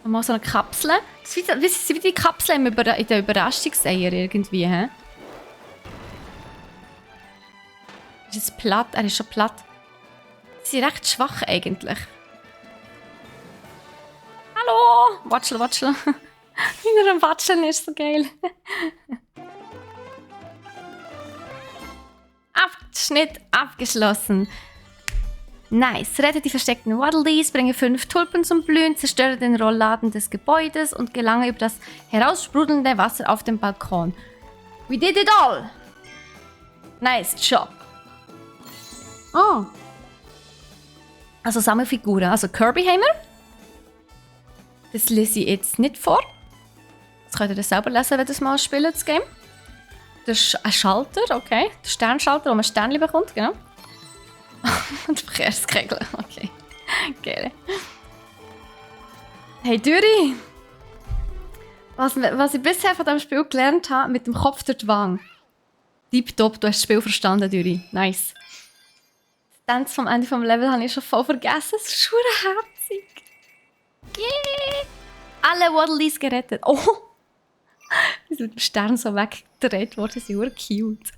Mal so eine Kapsel. Das sind wie die Kapseln in den Überraschungseiern irgendwie, hä? Ist jetzt platt? Er ist schon platt. Sie sind recht schwach eigentlich. Hallo! Watschel. Wie er am Watscheln ist so geil. Abschnitt abgeschlossen. Nice. Rette die versteckten Waddle Dees, bringe 5 Tulpen zum Blühen, zerstöre den Rollladen des Gebäudes und gelange über das heraussprudelnde Wasser auf den Balkon. We did it all! Nice job. Oh. Also Sammelfiguren. Also Kirby haben wir. Das lese ich jetzt nicht vor. Das könnt ihr das selber lesen, wenn ihr das mal spielt, das Game. Das ist ein Schalter, okay. Der Sternschalter, wo man Sternchen bekommt, genau. Und Verkehrskegel, okay. Geil. Hey Dürri! Was ich bisher von diesem Spiel gelernt habe, mit dem Kopf durch die Wange. Tipptopp, du hast das Spiel verstanden, Dürri. Nice. Das Dance vom Ende vom Level habe ich schon voll vergessen. Es ist schon herzig. Yeah. Alle Waddle-Dees gerettet. Oh! Die sind mit dem Stern so weggedreht worden, sie sind cute.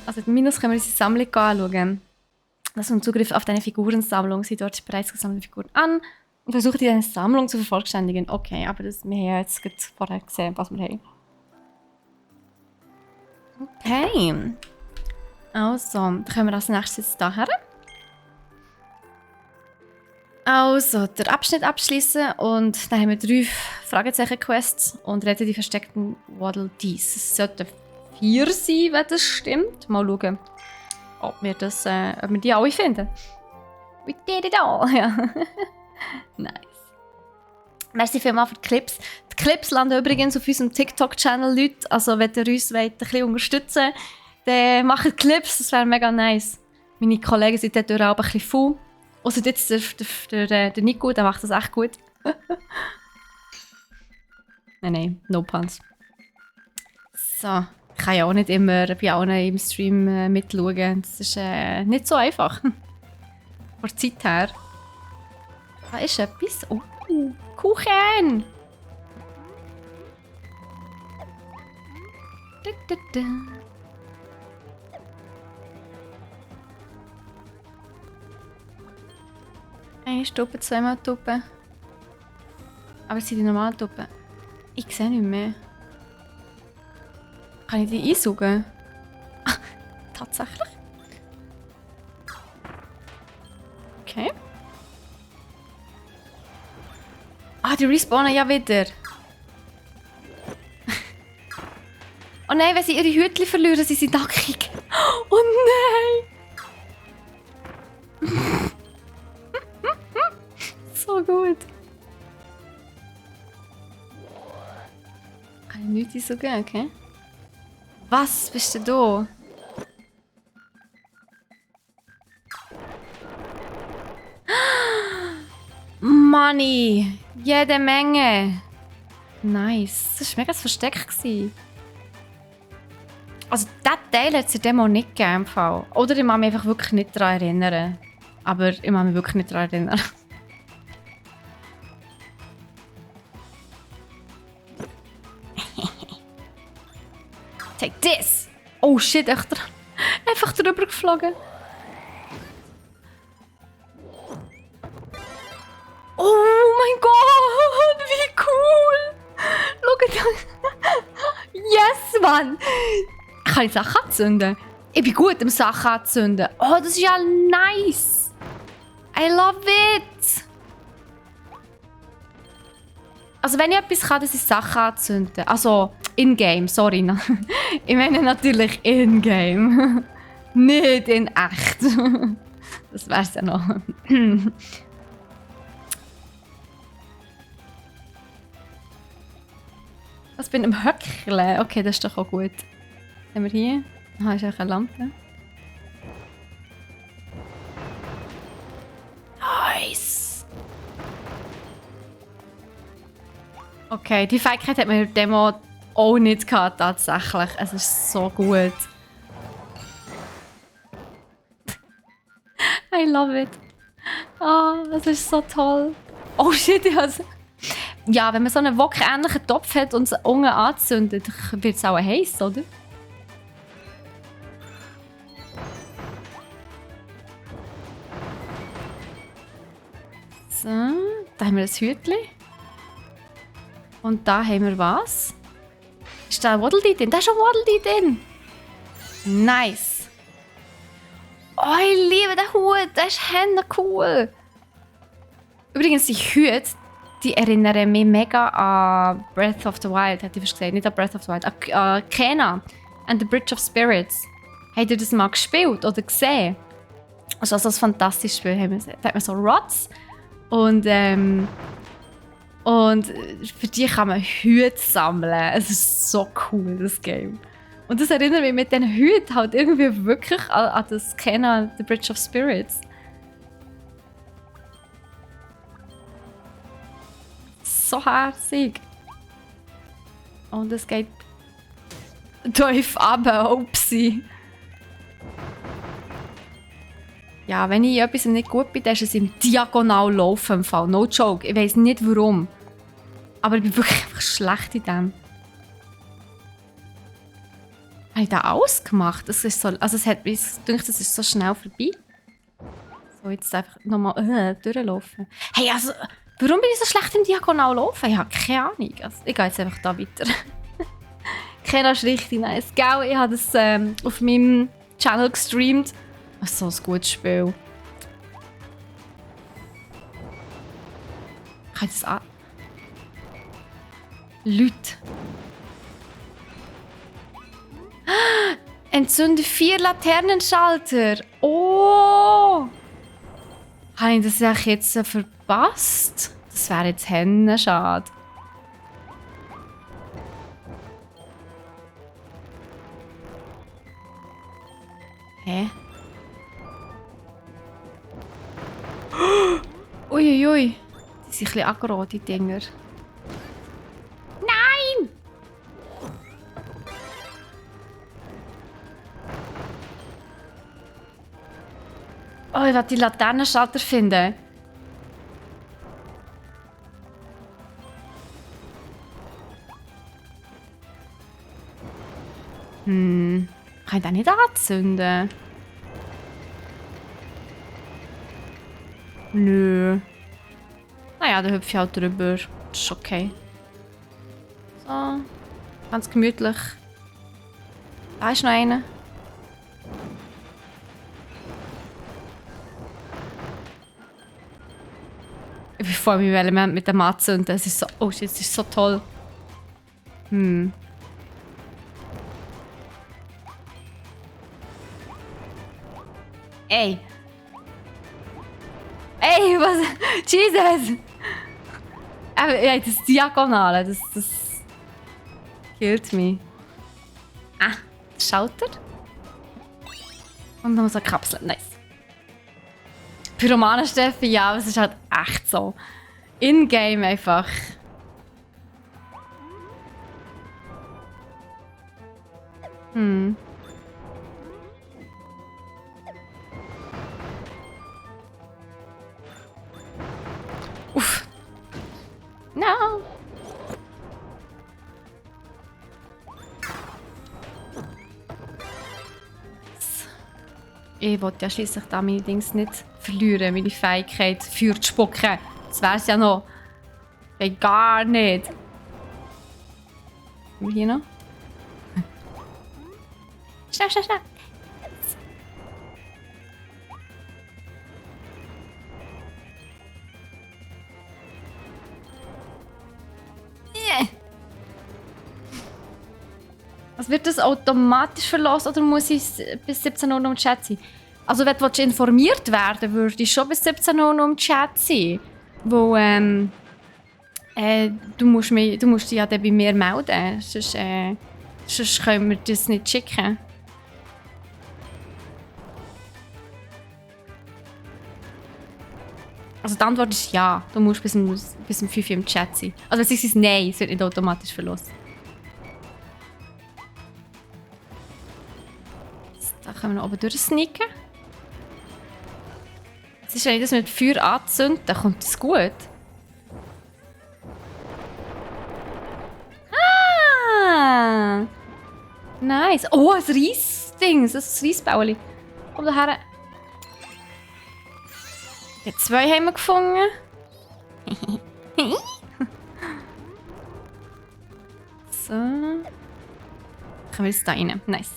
Also im Minus können wir unsere Sammlung anschauen. Das ist Zugriff auf deine Figurensammlung. Sieh dort bereits gesammelte Figuren an und versuche deine Sammlung zu vervollständigen. Okay, aber wir haben ja jetzt vorher gesehen, was wir haben. Okay. Also, dann können wir als nächstes hierher. Also, den Abschnitt abschließen und dann haben wir 3 Fragezeichen-Quests und rette die versteckten Waddle Dees. Es sollten 4 sein, wenn das stimmt. Mal schauen, ob wir die alle finden. We did it all! Ja. Nice. Merci vielmals für die Clips. Die Clips landen übrigens auf unserem TikTok-Channel, Leute. Also, wenn ihr uns ein bisschen unterstützen wollt, dann macht Clips, das wäre mega nice. Meine Kollegen sind dort auch ein bisschen faul. Außer jetzt der Nico, der macht das echt gut. Nein, no puns. So, ich kann ja auch nicht immer bei allen im Stream mitschauen. Das ist nicht so einfach. Von der Zeit her. Da ist etwas. Oh, Kuchen! Da, da, da. Eine Stuppe, zweimal Tuppe. Aber es sind die normalen Tuppen. Ich sehe nicht mehr. Kann ich die einsaugen? Ah, tatsächlich? Okay. Ah, die respawnen ja wieder. Oh nein, wenn sie ihre Hütchen verlieren, sind sie nackig. Oh nein! So gut. Kann ich nichts einsaugen, okay? Was bist du da? Money! Jede Menge! Nice. Das war mega das Versteck. Also, diesen Teil hat es in dem auch nicht gegeben. Im Fall. Oder ich kann mich einfach wirklich nicht daran erinnern. Aber ich kann mich wirklich nicht daran erinnern. Take this! Oh shit, echt einfach drüber geflogen. Oh mein Gott, wie cool! Schau das. Yes, Mann! Kann ich Sachen anzünden? Ich bin gut im Sachen anzünden. Oh, das ist ja nice! I love it! Also wenn ich etwas kann, das ist Sachen anzünden. Also, in-game, sorry. Ich meine natürlich in-game. Nicht in echt. Das wär's ja noch. Was bin ich am Höckeln? Okay, das ist doch auch gut. Was haben wir hier? Ah, ist auch eine Lampe. Nice! Okay, die Fähigkeit hat man in der Demo auch nicht gehabt, tatsächlich. Es ist so gut. I love it. Ah, das ist so toll. Oh shit, ich has. Ja, wenn man so einen wok-ähnlichen Topf hat und es unten anzündet, wird es auch heiß, oder? So, da haben wir ein Hütchen. Und da haben wir was? Ist da ein Waddle-Dee drin? Da ist ein Waddle-Dee drin! Nice! Oh, ich liebe den Hut! Der ist cool! Übrigens, die Hüte, die erinnern mich mega an Breath of the Wild, hätte ich fast gesagt. Nicht an Breath of the Wild, an Kena and the Bridge of Spirits. Habt ihr das mal gespielt oder gesehen? Also das ist ein fantastisches Spiel. Da hat man so Rods und für die kann man Hüte sammeln. Es ist so cool, das Game. Und das erinnert mich mit diesen Hüten halt irgendwie wirklich an das Kena, The Bridge of Spirits. So herzig. Und es geht tief runter, upsi. Ja, wenn ich in etwas nicht gut bin, dann ist es im diagonal laufen im Fall. No joke. Ich weiss nicht warum. Aber ich bin wirklich einfach schlecht in dem. Habe ich da alles gemacht? Das ist so, also es hat, ich denke, das ist so schnell vorbei. So, jetzt einfach nochmal durchlaufen. Hey, also, warum bin ich so schlecht im diagonal laufen? Ich habe keine Ahnung. Also, ich gehe jetzt einfach da weiter. Keiner ist richtig nice. Gell, ich habe das auf meinem Channel gestreamt. Das ist so ein gutes Spiel. Kann ich das an? Leute. Entzünde 4 Laternenschalter. Oh! Habe ich das jetzt verpasst? Das wäre jetzt schade. Hä? Uiuiui. Die sind ein bisschen aggro, die Dinger. Nein! Oh, ich will die Laternenschalter finden. Kann ich den nicht anzünden? Nö. Naja, dann hüpfe ich halt drüber. Das ist okay. So. Ganz gemütlich. Da ist noch einer. Ich bin vor meinem Element mit dem Anzünden. Es ist so... Oh shit, es ist so toll. Ey. Ey, was? Jesus! Aber ja, das Diagonale, das killt mich. Ah, Schalter. Und dann so eine Kapsel, nice. Pyromane Steffi, ja, aber es ist halt echt so. In-game einfach. Uff. No. Ich wollte ja schließlich da meine Dings nicht verlieren, meine Fähigkeit Feuer zu spucken. Das wär's ja noch. Geht gar nicht. Haben wir hier noch? Schnell, schnell, schnell. Also wird das automatisch verlost oder muss ich bis 17 Uhr im Chat sein? Also wenn du informiert werden würde ich schon bis 17 Uhr im Chat sein. Wo du musst dich ja dann bei mir melden. Sonst können wir das nicht schicken. Also die Antwort ist ja. Du musst bis um 5 Uhr im Chat sein. Also es ist nein, es wird nicht automatisch verlost. Da können wir noch oben durchsneaken. Es ist, wenn ich das mit Feuer anzünde, dann kommt das gut. Ah! Nice. Oh, ein Reissding. Das ist ein Reissbauli. Komm daher. Ja, 2 haben wir gefunden. So. Können wir jetzt da rein. Nice.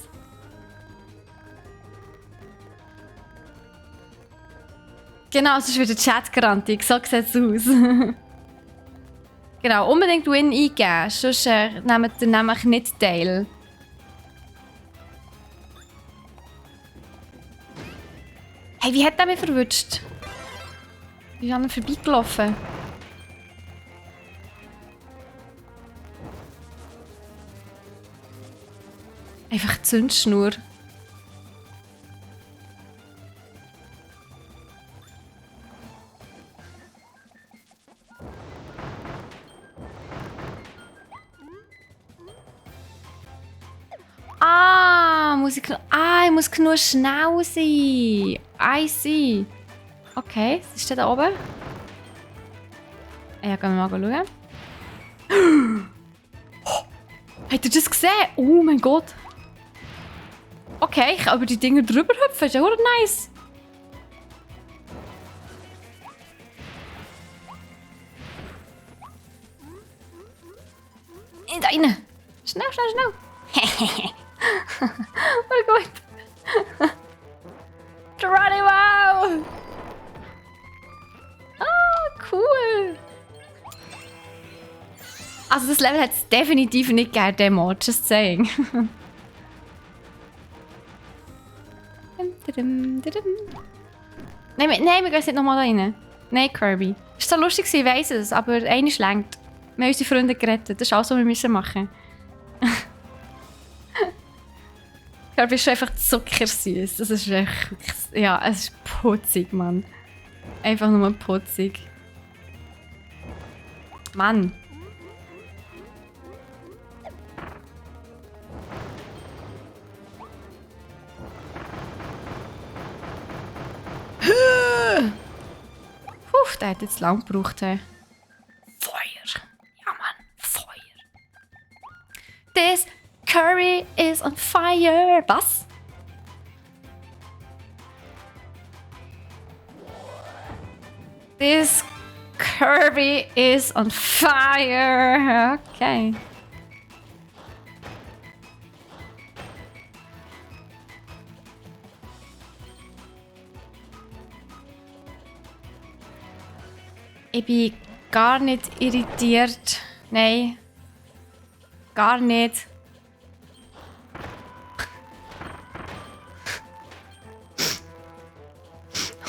Genau, es ist wieder Chat-Garantie. So sieht es aus. Genau, unbedingt Win eingeben, sonst nehmt ihr nämlich nicht teil. Hey, wie hat der mich verwünscht? Ich bin an ihm vorbeigelaufen. Einfach Zündschnur. Ich muss genug schnell sein. I see. Okay, was ist denn da oben? Ja, gehen wir mal schauen. Oh, habt ihr das gesehen? Oh mein Gott. Okay, ich kann über die Dinger drüber hüpfen. Das ist ja auch nice. In da rein. Schnell, schnell, schnell. Oh Gott. Geronimo! Oh, cool. Also das Level hat es definitiv nicht gegeben, Demo. Just saying. Nein, wir gehen jetzt nicht nochmal da rein. Nein, Kirby. Es war so lustig, ich weiss es, aber einer schlägt. Wir haben unsere Freunde gerettet. Das ist alles, was wir müssen machen. Kirby ist schon einfach zuckersüß. Das ist echt... Ja, es ist putzig, Mann. Einfach nur putzig. Mann. Puh, der hat jetzt lang gebraucht. Hey. Feuer. Ja, Mann. Feuer. Das curry is on fire. Was? This curry is on fire. Okay. Ich bin gar nicht irritiert. Nein. Gar nicht.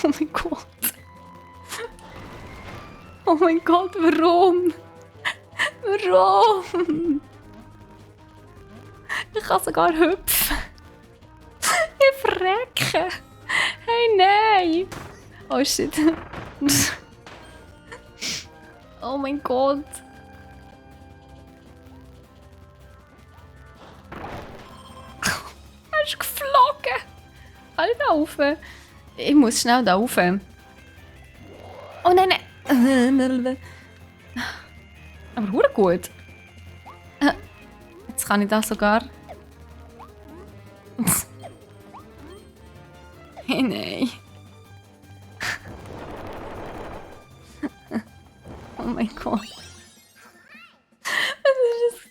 Oh mein Gott. Oh mein Gott, warum? Warum? Ich kann sogar hüpfen. Ich verrecke. Hey, nein. Oh shit. Oh mein Gott. Er ist geflogen. Kann ich da rauf? Ich muss schnell da rauf. Oh nein, nein. Aber hure gut. Jetzt kann ich das sogar. Hey, nein. Oh mein Gott. Was ist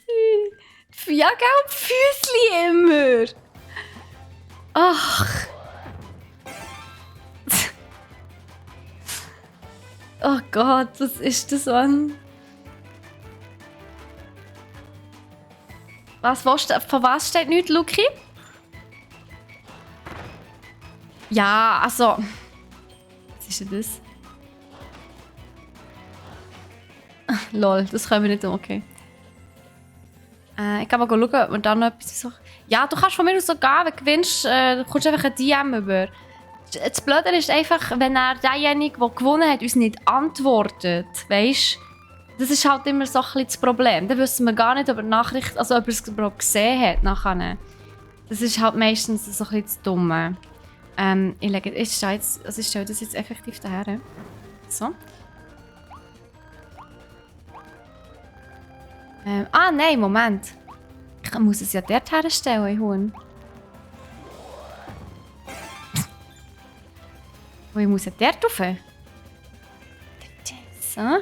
das? Ja, gell, Füßli immer. Ach. Oh Gott, was ist das an? Was willst du? Von was steht nichts, Luki? Ja, also. Was ist denn das? Lol, das können wir nicht tun, okay. Ich kann mal schauen, ob wir da noch etwas so. Ja, du kannst von mir aus so gehen, wenn du gewinnst, du kommst einfach ein DM über. Das Blöde ist einfach, wenn derjenige, der gewonnen hat, uns nicht antwortet, weisst? Das ist halt immer so ein bisschen das Problem. Dann wissen wir gar nicht, ob er Nachricht, also ob er es überhaupt gesehen hat nachher. Das ist halt meistens so ein bisschen das Dumme. Ich stelle das jetzt effektiv daher. So. Nein, Moment. Ich muss es ja dort herstellen, Huhn. Oh, ich muss ja dort rauf. So.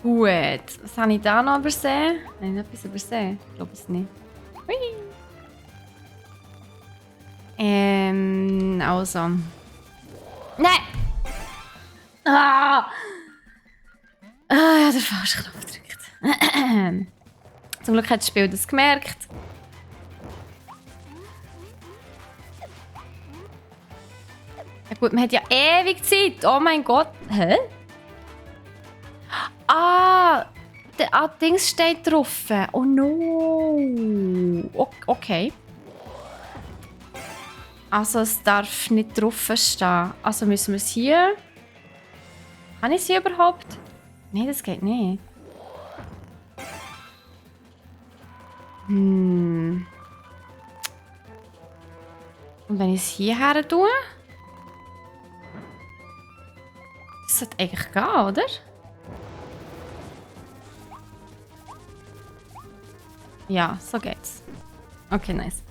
Gut. Was habe ich da noch übersehen? Nein, etwas übersehen. Ich glaube es nicht. Hui. Also. Nein! Ah! Ich habe den falschen Knopf gedrückt. Zum Glück hat das Spiel das gemerkt. Ja gut, man hat ja ewig Zeit. Oh mein Gott. Hä? Der Dings steht drauf. Oh no. Okay. Also es darf nicht drauf stehen. Also müssen wir es hier... Kann ich es hier überhaupt? Nein, das geht nicht. Und wenn ich es hierher tue? Das sollte eigentlich gehen, oder? Ja, so geht's. Okay, nice.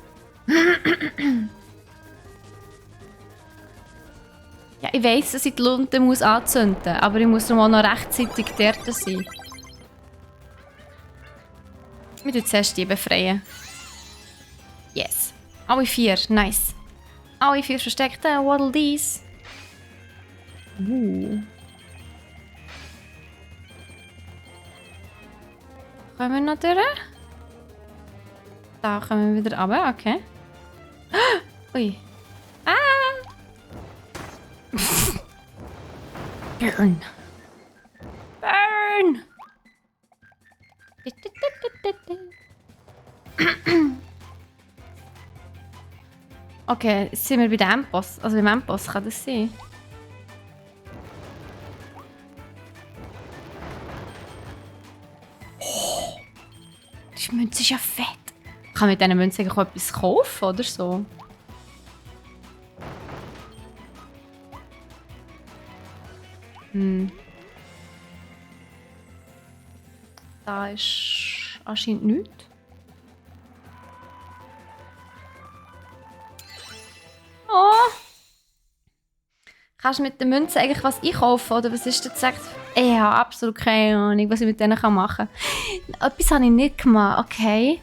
Ja, ich weiss, dass ich die Lunte anzünden muss, aber ich muss auch noch rechtzeitig dort sein. Wir tun zuerst die befreien. Yes. Alle 4, nice. Alle 4 versteckt. Waddle these. Kommen wir noch durch? Da kommen wir wieder runter, okay. Ui. Burn. Burn. Okay, jetzt sind wir bei dem Endboss. Also beim Endboss kann das sein. Oh, die Münze ist ja fett. Kann man mit diesen Münzen auch etwas kaufen oder so? Da ist anscheinend nichts. Oh! Kannst du mit den Münzen eigentlich was einkaufen? Oder was ist das gesagt? Ich habe absolut keine Ahnung, was ich mit denen machen kann. Etwas habe ich nicht gemacht. Okay.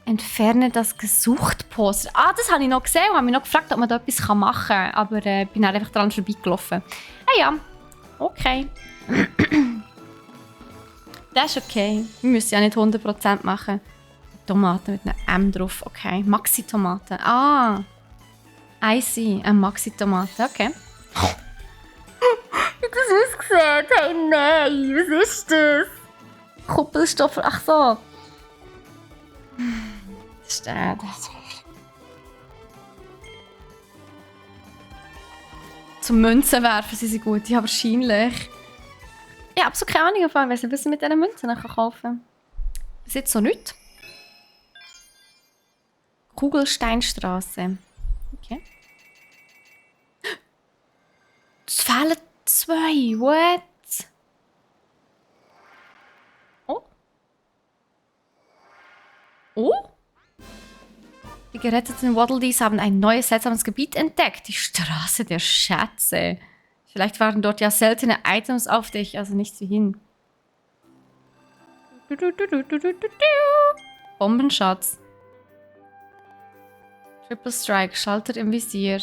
Entferne das Gesucht-Poster. Ah, das habe ich noch gesehen und habe mich noch gefragt, ob man da etwas machen kann. Aber bin dann einfach dran vorbeigelaufen. Ah ja. Okay. Das ist okay. Wir müssen ja nicht 100% machen. Tomaten mit einem M drauf. Okay. Maxi-Tomaten. Ah. I see. Eine Maxi-Tomate. Okay. Wie das ausgesehen? Hey, nein. Was ist das? Kuppelstoff. Ach so. Das ist der. Zum Münzen werfen sind sie gut. Ja, wahrscheinlich. Ich habe so keine Ahnung davon. Ich weiß nicht, was ich mit diesen Münzen kaufen kann. Bis jetzt so nichts. Kugelsteinstraße. Okay. Es fehlen 2. What? Oh. Oh? Die geretteten Waddle Dees haben ein neues seltsames Gebiet entdeckt. Die Straße der Schätze. Vielleicht waren dort ja seltene Items auf dich, also nichts wie hin. Bombenschatz. Triple Strike, Schalter im Visier.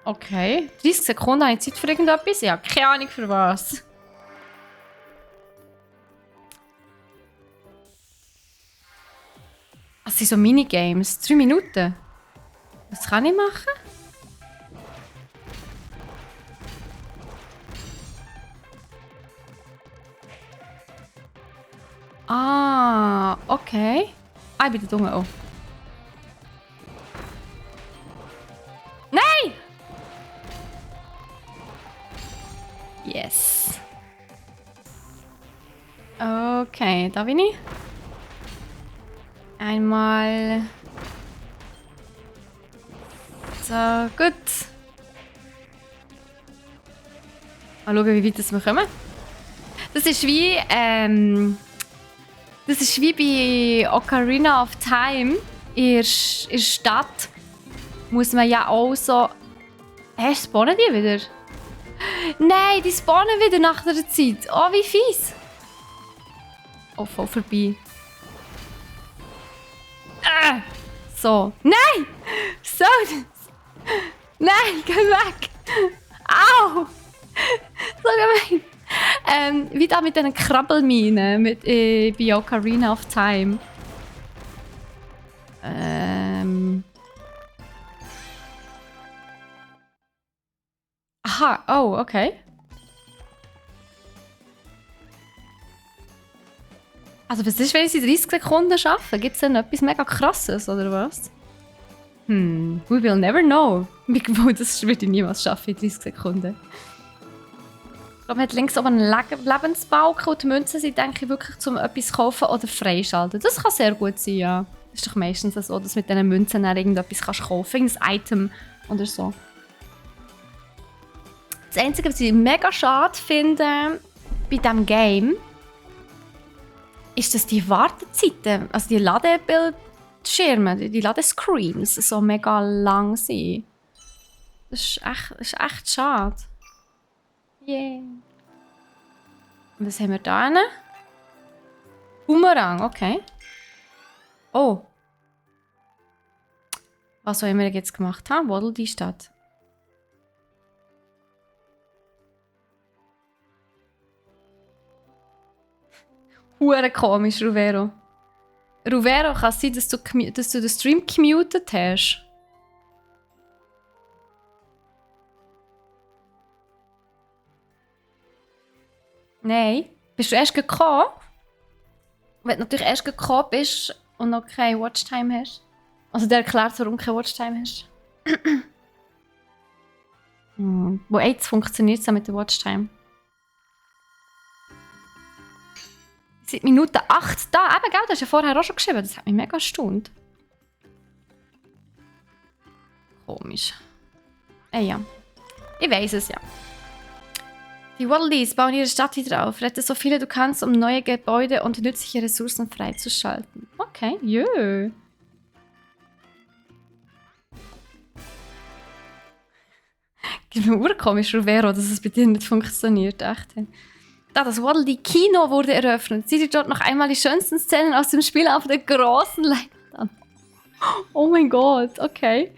Okay. 30 Sekunden, habe ich Zeit für irgendetwas? Ja, keine Ahnung für was. Das sind so Minigames. 3 Minuten. Was kann ich machen? Ah, okay. Ah, ich bin da dumm. Oh. Nein! Yes. Okay, da bin ich. Einmal. So, gut. Mal schauen, wie weit wir kommen. Das ist wie bei Ocarina of Time in der Stadt. Muss man ja auch so... Hä, spawnen die wieder? Nein, die spawnen wieder nach der Zeit. Oh, wie fies. Oh, voll vorbei. So. Nein! So. Nein, geh weg. Au! So gemein. Wie da mit diesen Krabbelminen bei Ocarina of Time. Aha, oh, okay. Also was ist, wenn ich sie 30 Sekunden schaffe? Gibt es denn etwas mega krasses, oder was? We will never know. Das würde ich niemals schaffen in 30 Sekunden. Ich glaube, man hat links oben einen Lebensbalken und die Münzen sind, denke ich, wirklich zum etwas kaufen oder freischalten. Das kann sehr gut sein, ja. Das ist doch meistens so, dass du mit diesen Münzen dann irgendetwas kaufen kannst. Irgendein Item oder so. Das Einzige, was ich mega schade finde bei diesem Game, ist, dass die Wartezeiten, also die Ladebildschirme, die Ladescreens so mega lang sind. Das ist echt schade. Yeah. Was haben wir da hinten? Boomerang, okay. Oh. Was soll wir jetzt gemacht haben? Waddle die Stadt. Hure komisch, Ruvero. Ruvero, kann es sein, dass du den Stream gemutet hast? Nein. Bist du erst gekommen? Wenn du natürlich erst gekommen bist und noch keine Watchtime hast. Also der erklärt, warum du keine Watchtime hast. Wo jetzt funktioniert es mit der Watchtime? Seit Minute 8 da. Eben, gell? Das hast du ja vorher auch schon geschrieben. Das hat mich mega erstaunt. Komisch. Ja. Ich weiss es ja. Die Waddle-Dees bauen ihre Stadt wieder auf. Rette so viele du kannst, um neue Gebäude und nützliche Ressourcen freizuschalten. Okay, jö. Gibt mir urkomisch, Vero, dass es bei dir nicht funktioniert. Echt. Da das Waddle-Dee Kino wurde eröffnet. Sieh dir dort noch einmal die schönsten Szenen aus dem Spiel auf der großen Leinwand an. Oh mein Gott, okay.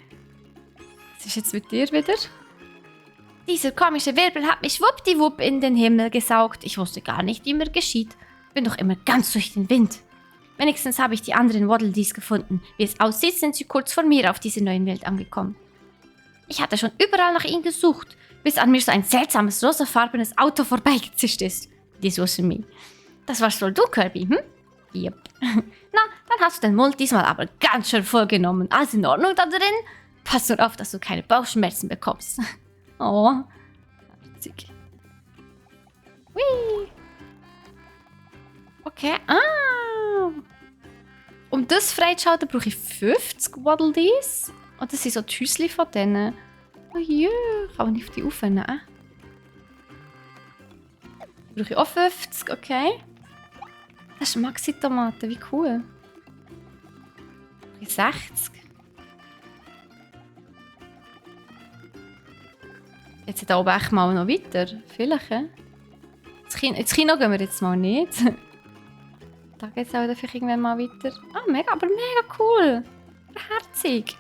Was ist jetzt mit dir wieder? Dieser komische Wirbel hat mich schwuppdiwupp in den Himmel gesaugt. Ich wusste gar nicht, wie mir geschieht. Bin doch immer ganz durch den Wind. Wenigstens habe ich die anderen Waddle-Dees gefunden. Wie es aussieht, sind sie kurz vor mir auf dieser neuen Welt angekommen. Ich hatte schon überall nach ihnen gesucht, bis an mir so ein seltsames rosafarbenes Auto vorbeigezischt ist. This was me. Das warst wohl du, Kirby, hm? Yep. Na, dann hast du den Mund diesmal aber ganz schön vollgenommen. Alles in Ordnung da drin? Pass nur auf, dass du keine Bauchschmerzen bekommst. Oh. Witzig. Whee. Okay. Ah. Um das freizuschalten, brauche ich 50 Waddle-Dees. Und das sind so die Häuschen von denen. Oh je, kann man nicht auf die aufnehmen. Brauche ich auch 50, okay. Das ist Maxi-Tomate, wie cool. Brauche ich 60. Jetzt da oben echt mal noch weiter. Vielleicht, ins Kino gehen wir jetzt mal nicht. Da geht es auch vielleicht irgendwann mal weiter. Ah, mega, aber mega cool. Herzig.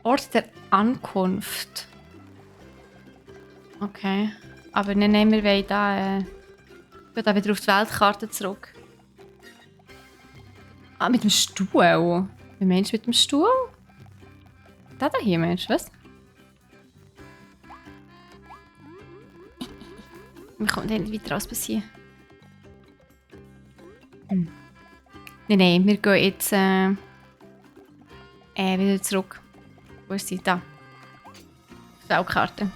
Ort der Ankunft. Okay. Aber nein, wir wollen da, da wieder auf die Weltkarte zurück. Ah, mit dem Stuhl. Wie meinst du mit dem Stuhl? Da hier meinst du, was? Wir kommen nicht weiter raus bis hier. Nein, wir gehen jetzt wieder zurück. Wo ist sie? Da. Weltkarte.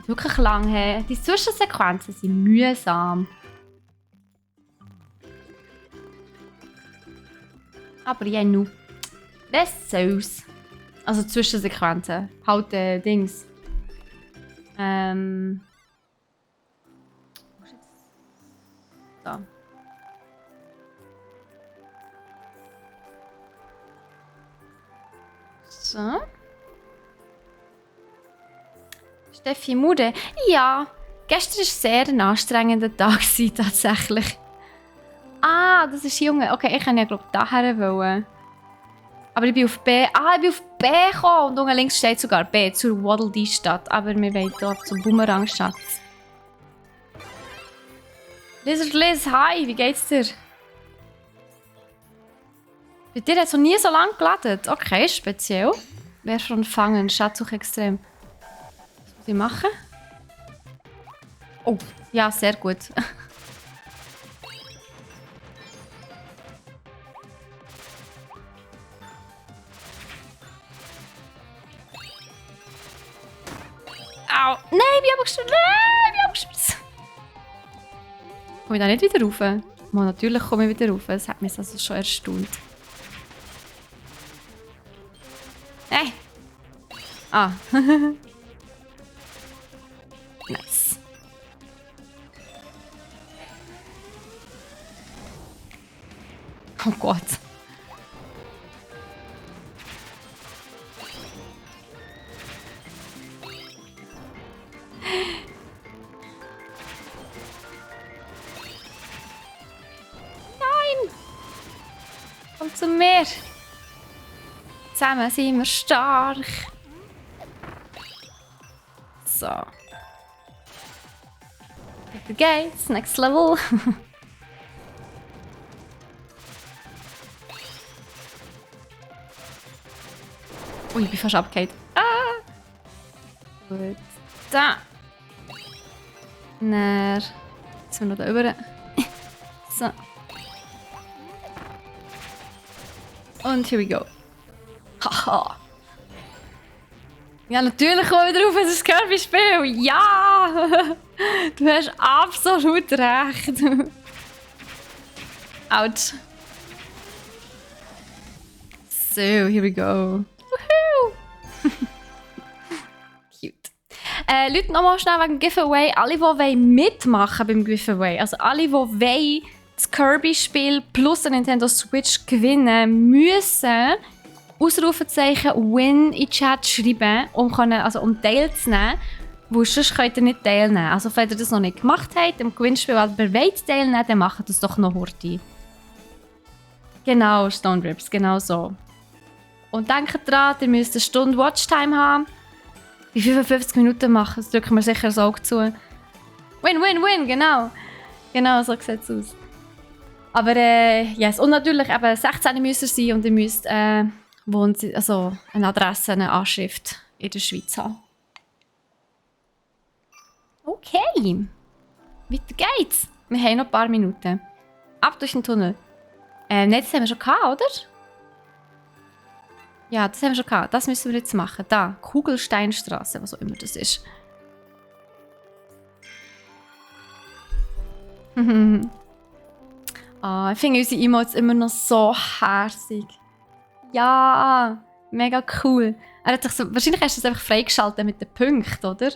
Wirklich lang. He. Die Zwischensequenzen sind mühsam. Aber ja, nu. Was soll's? Also Zwischensequenzen. Halt Dings. Da. So. Steffi Mude. Ja, gestern war sehr ein anstrengender Tag tatsächlich. Ah, das ist Junge. Okay, ich kann ja glaube ich daher wollen. Aber ich bin auf B. Ah, ich bin auf B gekommen. Und unten links steht sogar B zur Waddle-Dee-Stadt. Aber wir wollen hier zum Boomerang-Schatz. Lizard Liz, hi, wie geht's dir? Bei dir hat es noch nie so lange geladen. Okay, speziell. Wer schon fangen? Schatzsuch extrem. Was muss ich machen? Oh, ja, sehr gut. Au! Nein, wie habe ich geschmissen? Nein, wie habe ich geschmissen? Komme ich da nicht wieder rauf? Mal, natürlich komme ich wieder rauf. Das hat mich also schon erstaunt. Hey! Ah. Nice. Oh Gott. Nein! Komm zu mir! Zusammen sind wir stark. So. Weiter geht's. Next Level. Ui, ich bin fast abgehakt. Ah! Gut. Da. Dann sind wir noch da rüber. So. Und here we go. Haha. Ja, natürlich kommen wir wieder auf, es ist ein Kirby-Spiel. Ja! Du hast absolut recht. Autsch. So, here we go. Woohoo! Cute. Leute, nochmal schnell wegen Giveaway. Alle, die mitmachen beim Giveaway, also alle, die das Kirby-Spiel plus eine Nintendo Switch gewinnen, müssen Ausrufezeichen Win in den Chat schreiben, um teilzunehmen. Weil sonst könnt ihr nicht teilnehmen. Also, wenn ihr das noch nicht gemacht habt, im Gewinnspiel aber wollt teilnehmen, dann macht das doch noch heute. Genau, Stone Rips, genau so. Und denkt dran, ihr müsst eine Stunde Watchtime haben. Wie 55 Minuten machen, das drücken wir sicher das Auge zu. Win, win, win, genau. Genau, so sieht es aus. Aber yes. Und natürlich eben 16 müsst ihr sein und ihr müsst eine Adresse, eine Anschrift in der Schweiz haben. Okay. Weiter geht's. Wir haben noch ein paar Minuten. Ab durch den Tunnel. Nein, das haben wir schon gehabt, oder? Ja, das haben wir schon gehabt. Das müssen wir jetzt machen. Da, Kugelsteinstraße, was auch immer das ist. Ich finde unsere Emotes immer noch so herzig. Ja, mega cool. Wahrscheinlich hast du es einfach freigeschaltet mit den Punkten, oder?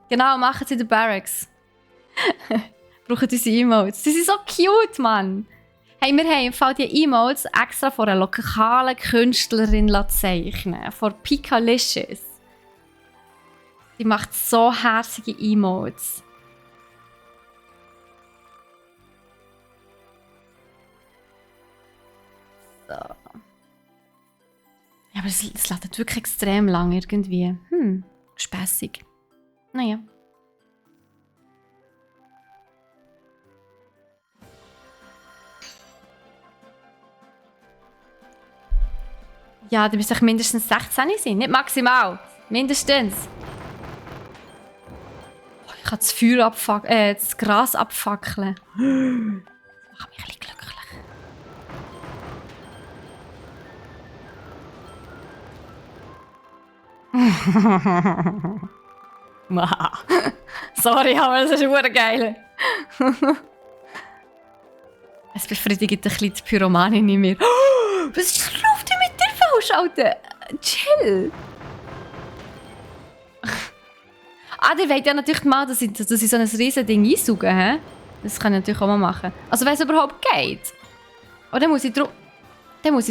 Genau, machen sie in den Barracks. Brauchen unsere Emotes. Sie sind so cute, Mann. Hey, wir haben im Fall die Emotes extra von einer lokalen Künstlerin zeichnen. Von Pikalicious. Die macht so herzige Emotes. So. Ja, aber es lädt wirklich extrem lang irgendwie. Spässig. Naja. Ja, du müsst mindestens 16 sein. Nicht maximal. Mindestens. Oh, ich kann das Feuer das Gras abfackeln. Das macht mich ein bisschen glücklich. Sorry, aber das ist verdammt geil. Es befriedigt ein bisschen die Pyromanin in mir. Was läuft denn mit dir falsch, Alter? Chill. Die wollt ja natürlich mal, dass ich so ein riesen Ding einsauge, hä? Das kann ich natürlich auch mal machen. Also wenn es überhaupt geht. Oder dann muss ich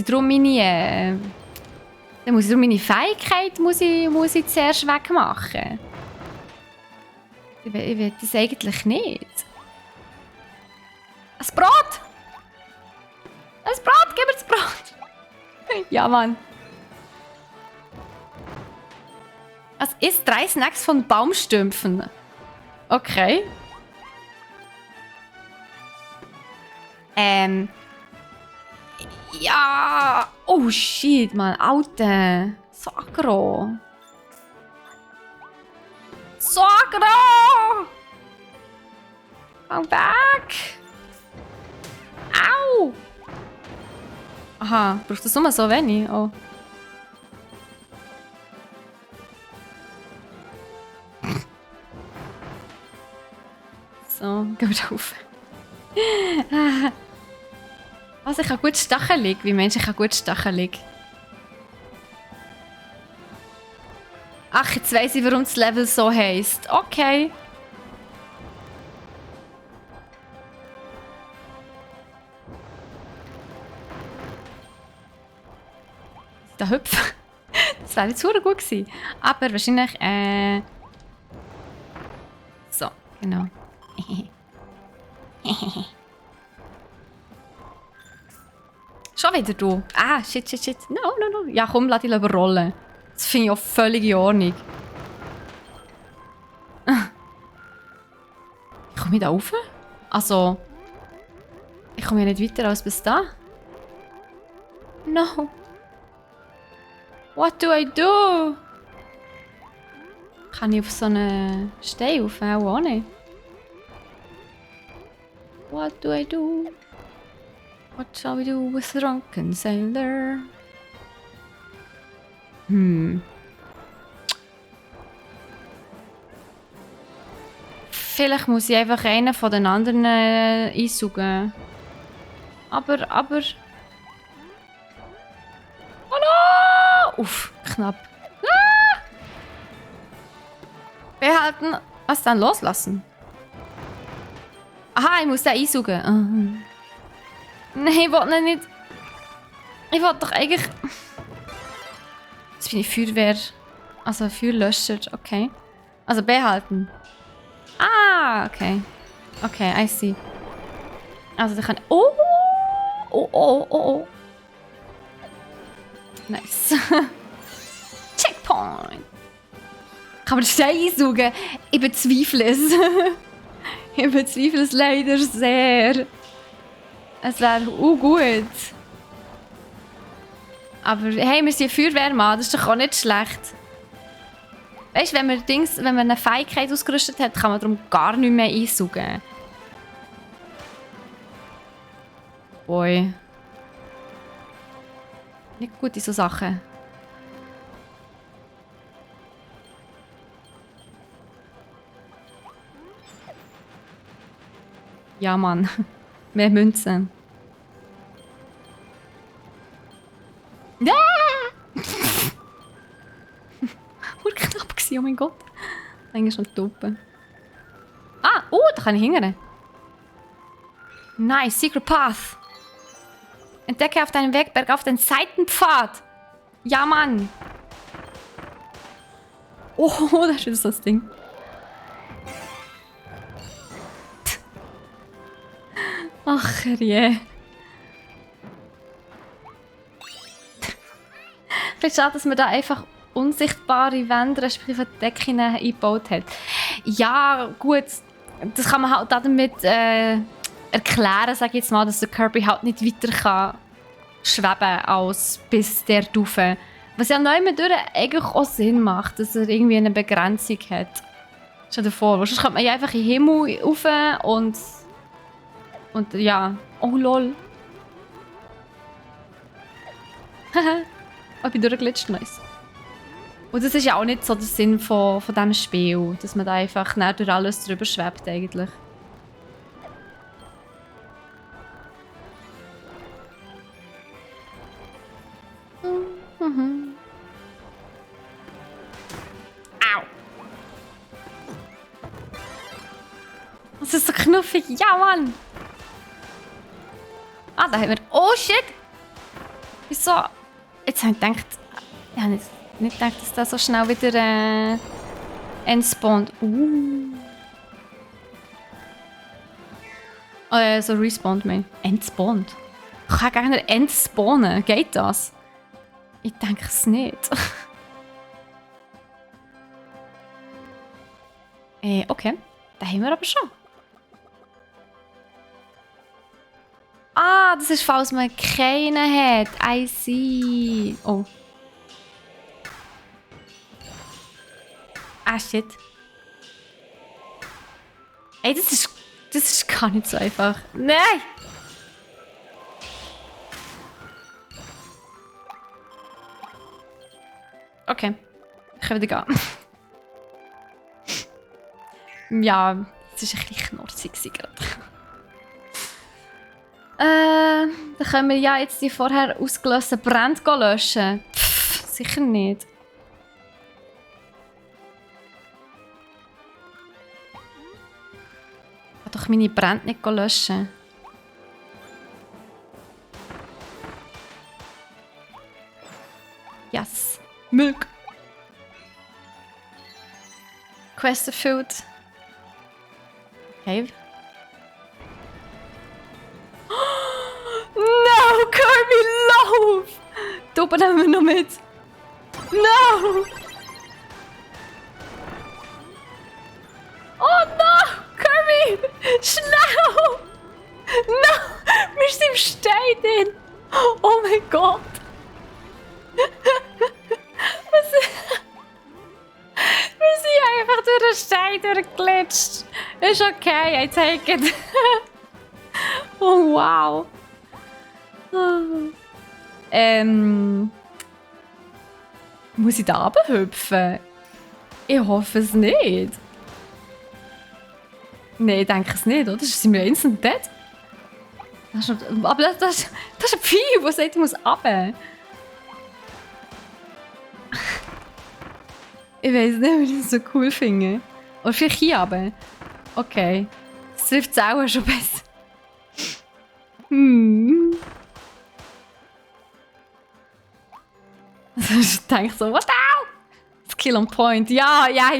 darum meine Fähigkeit muss ich zuerst wegmachen. Ich will das eigentlich nicht. Ein Brot! Ein Brot! Gib mir das Brot! Ja, Mann. Es isst 3 Snacks von Baumstümpfen. Okay. Ja! Oh shit, Mann. Alter. So aggro. So aggro! Come back! Au! Aha, braucht das nur so wenig? Oh. So, gehen wir drauf. Also, ich habe gut stachelig. Wie Mensch, ich habe gut stachelig. Ach, jetzt weiss ich, warum das Level so heisst. Okay. Da hüpfen. Das wäre jetzt super gut gewesen. Aber wahrscheinlich, so, genau. Schon wieder du. Ah, shit. No. Ja, komm, lass dich überrollen. Das finde ich auch völlig in Ordnung. Ich komme da rauf? Also, ich komme ja nicht weiter als bis da. No. What do I do? Kann ich auf so einen Stein rauf? Auch nicht. What do I do? What shall we do with the drunken sailor? Vielleicht muss ich einfach einen von den anderen einsaugen. Aber... Oh no! Uff, knapp. Ah! Behalten. Was dann loslassen? Aha, ich muss den einsaugen. Nein, ich will ihn nicht. Ich will doch eigentlich... Jetzt bin ich Feuerwehr. Also Feuerlöscher, okay. Also behalten. Ah, okay. Okay, I see. Also da kann... Oh! Oh. Nice. Checkpoint. Kann man den Stein einsaugen? Ich bezweifle es. Ich bezweifle es leider sehr. Es wäre gut. Aber hey, wir sind Feuerwehrmann, das ist doch auch nicht schlecht. Weißt du, wenn man eine Fähigkeit ausgerüstet hat, kann man darum gar nicht mehr einsaugen. Boy. Nicht gut in so Sachen. Ja, Mann. Mehr Münzen. Ja! War knapp gewesen, oh mein Gott. Eigentlich schon toppen. Ah, oh, da kann ich hingehen. Nice, Secret Path. Entdecke auf deinem Weg bergauf den Seitenpfad. Ja, Mann. Oh, da ist wieder so das Ding. Ach, je. Vielleicht schade, dass man da einfach unsichtbare Wände, respektive Decken eingebaut hat. Ja, gut. Das kann man halt damit erklären, sage ich jetzt mal, dass der Kirby halt nicht weiter kann schweben als bis der Stufe. Was ja neu mit durch eigentlich auch Sinn macht, dass er irgendwie eine Begrenzung hat. Stell dir vor, sonst kommt man ja einfach in den Himmel rauf und ja. Oh lol. Haha. Oh, ich bin durchgeglitscht, nice. Und das ist ja auch nicht so der Sinn von diesem Spiel, dass man da einfach durch alles drüber schwebt eigentlich. Au! Das ist so knuffig. Ja, Mann! Ah, da haben wir... Oh, shit! Wieso? Jetzt habe ich gedacht... Ich habe nicht gedacht, dass das so schnell wieder entspawnt. So respawnt man. Entspawnt? Ich kann gar nicht entspawnen. Geht das? Ich denke es nicht. Okay. Da haben wir aber schon. Ah, das ist, falls man keinen hat. I see. Oh. Ah, shit. Ey, das ist gar nicht so einfach. Nein! Okay. Ich kann wieder gehen. Ja, das war ein bisschen knorzig gerade. Dann können wir ja jetzt die vorher ausgelösten Brände löschen. Pff, sicher nicht. Ich kann doch meine Brände nicht löschen. Yes. Milk. Quest erfüllt. Okay. No, Kirby, lauf! Da oben nehmen wir noch mit. No! Oh no! Kirby! Schnell! No! Wir sind im Stein drin! Oh mein Gott! Wir sind einfach durch den Stein durchgeglitscht. Ist okay, I take it. Oh, wow. Muss ich da runterhüpfen? Ich hoffe es nicht. Nein, ich denke es nicht, oder? Sind wir instant dead? Aber das ist ein Vieh, das sagt, ich muss runter. Ich weiß nicht, wie ich das so cool finde. Oder vielleicht hier runter. Okay. Das trifft es auch schon besser. Ich denke so, what the hell? Das Kill on Point. Ja, ja.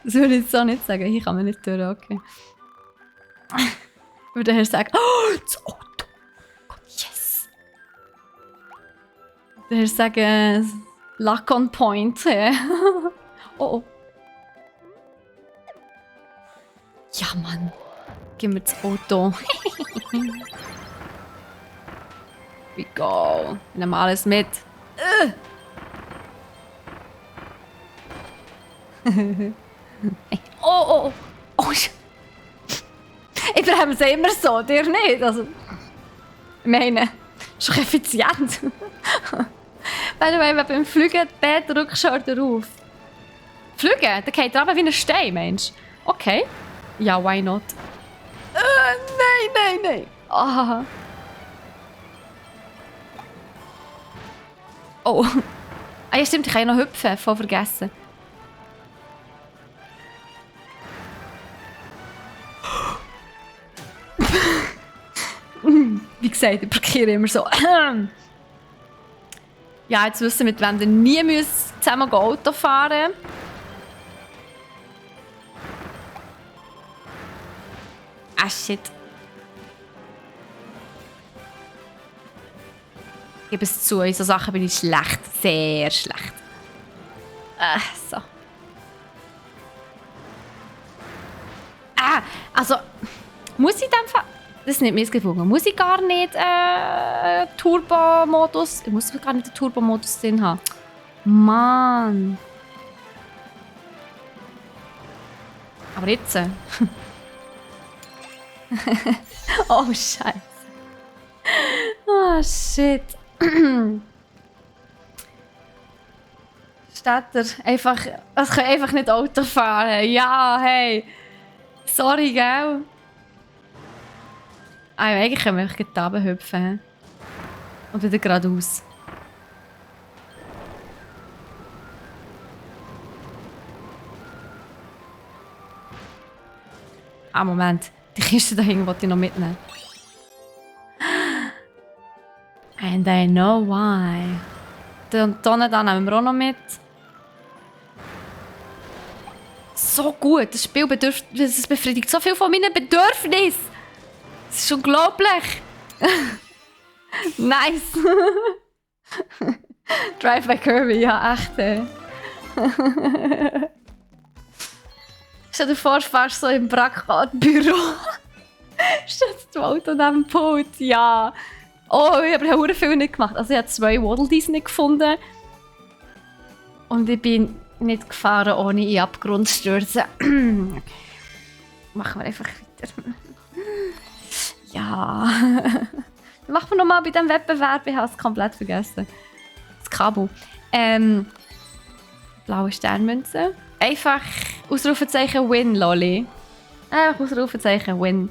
Das würde ich jetzt so nicht sagen. Hier kann man nicht durch, okay. Ich würde daher sagen, oh, das Auto. Gott, yes. Daher sagen, Luck on Point. Oh, oh. Ja, Mann. Gib mir das Auto. We go. Ich nehme alles mit. Oh, oh, oh. Ich bremse immer so, dir nicht. Also, ich meine, ist doch effizient. Wenn du beim Fliegen den drückst du auf. Fliegen? Dann geht er runter wie ein Stein, Mensch. Okay. Ja, why not? Nein, nein, nein. Ah. Oh. Ah ja, stimmt, ich kann ja noch hüpfen. Voll vergessen. Wie gesagt, ich parkiere immer so. Ja, jetzt wissen wir, mit wem wir nie zusammen Auto fahren müssen. Ah, shit. Ich gebe es zu, in so Sachen bin ich schlecht. Sehr schlecht. So. Also, muss ich dann... Das ist nicht missgefunden. Muss ich gar nicht Turbo-Modus... Ich muss gar nicht den Turbo-Modus drin haben. Mann. Aber jetzt... Oh, Scheiße. Oh, shit. Steht er einfach... Ich kann einfach nicht Auto fahren. Ja, hey. Sorry, gell? Eigentlich können wir gleich da hüpfen. Und wieder geradeaus. Moment. Die Kiste da hinten wollte ich noch mitnehmen. And I know why. Die Tonne da nehmen wir auch noch mit. So gut. Das Spiel das befriedigt so viel von meinen Bedürfnissen. Das ist unglaublich. Nice. Drive by Kirby, ja, echt. Stell dir vor, du fährst so im Brackbüro. Steht das Auto neben dem Pult, ja. Oh, ich habe aber viel nicht gemacht. Also ich habe 2 Waddle Dees nicht gefunden. Und ich bin nicht gefahren, ohne in den Abgrund zu stürzen. Okay. Machen wir einfach weiter. Ja. Machen wir nochmal bei diesem Wettbewerb. Ich habe es komplett vergessen. Das Kabel. Blaue Sternmünze. Einfach Ausrufezeichen Win, Lolli. Einfach Ausrufezeichen Win.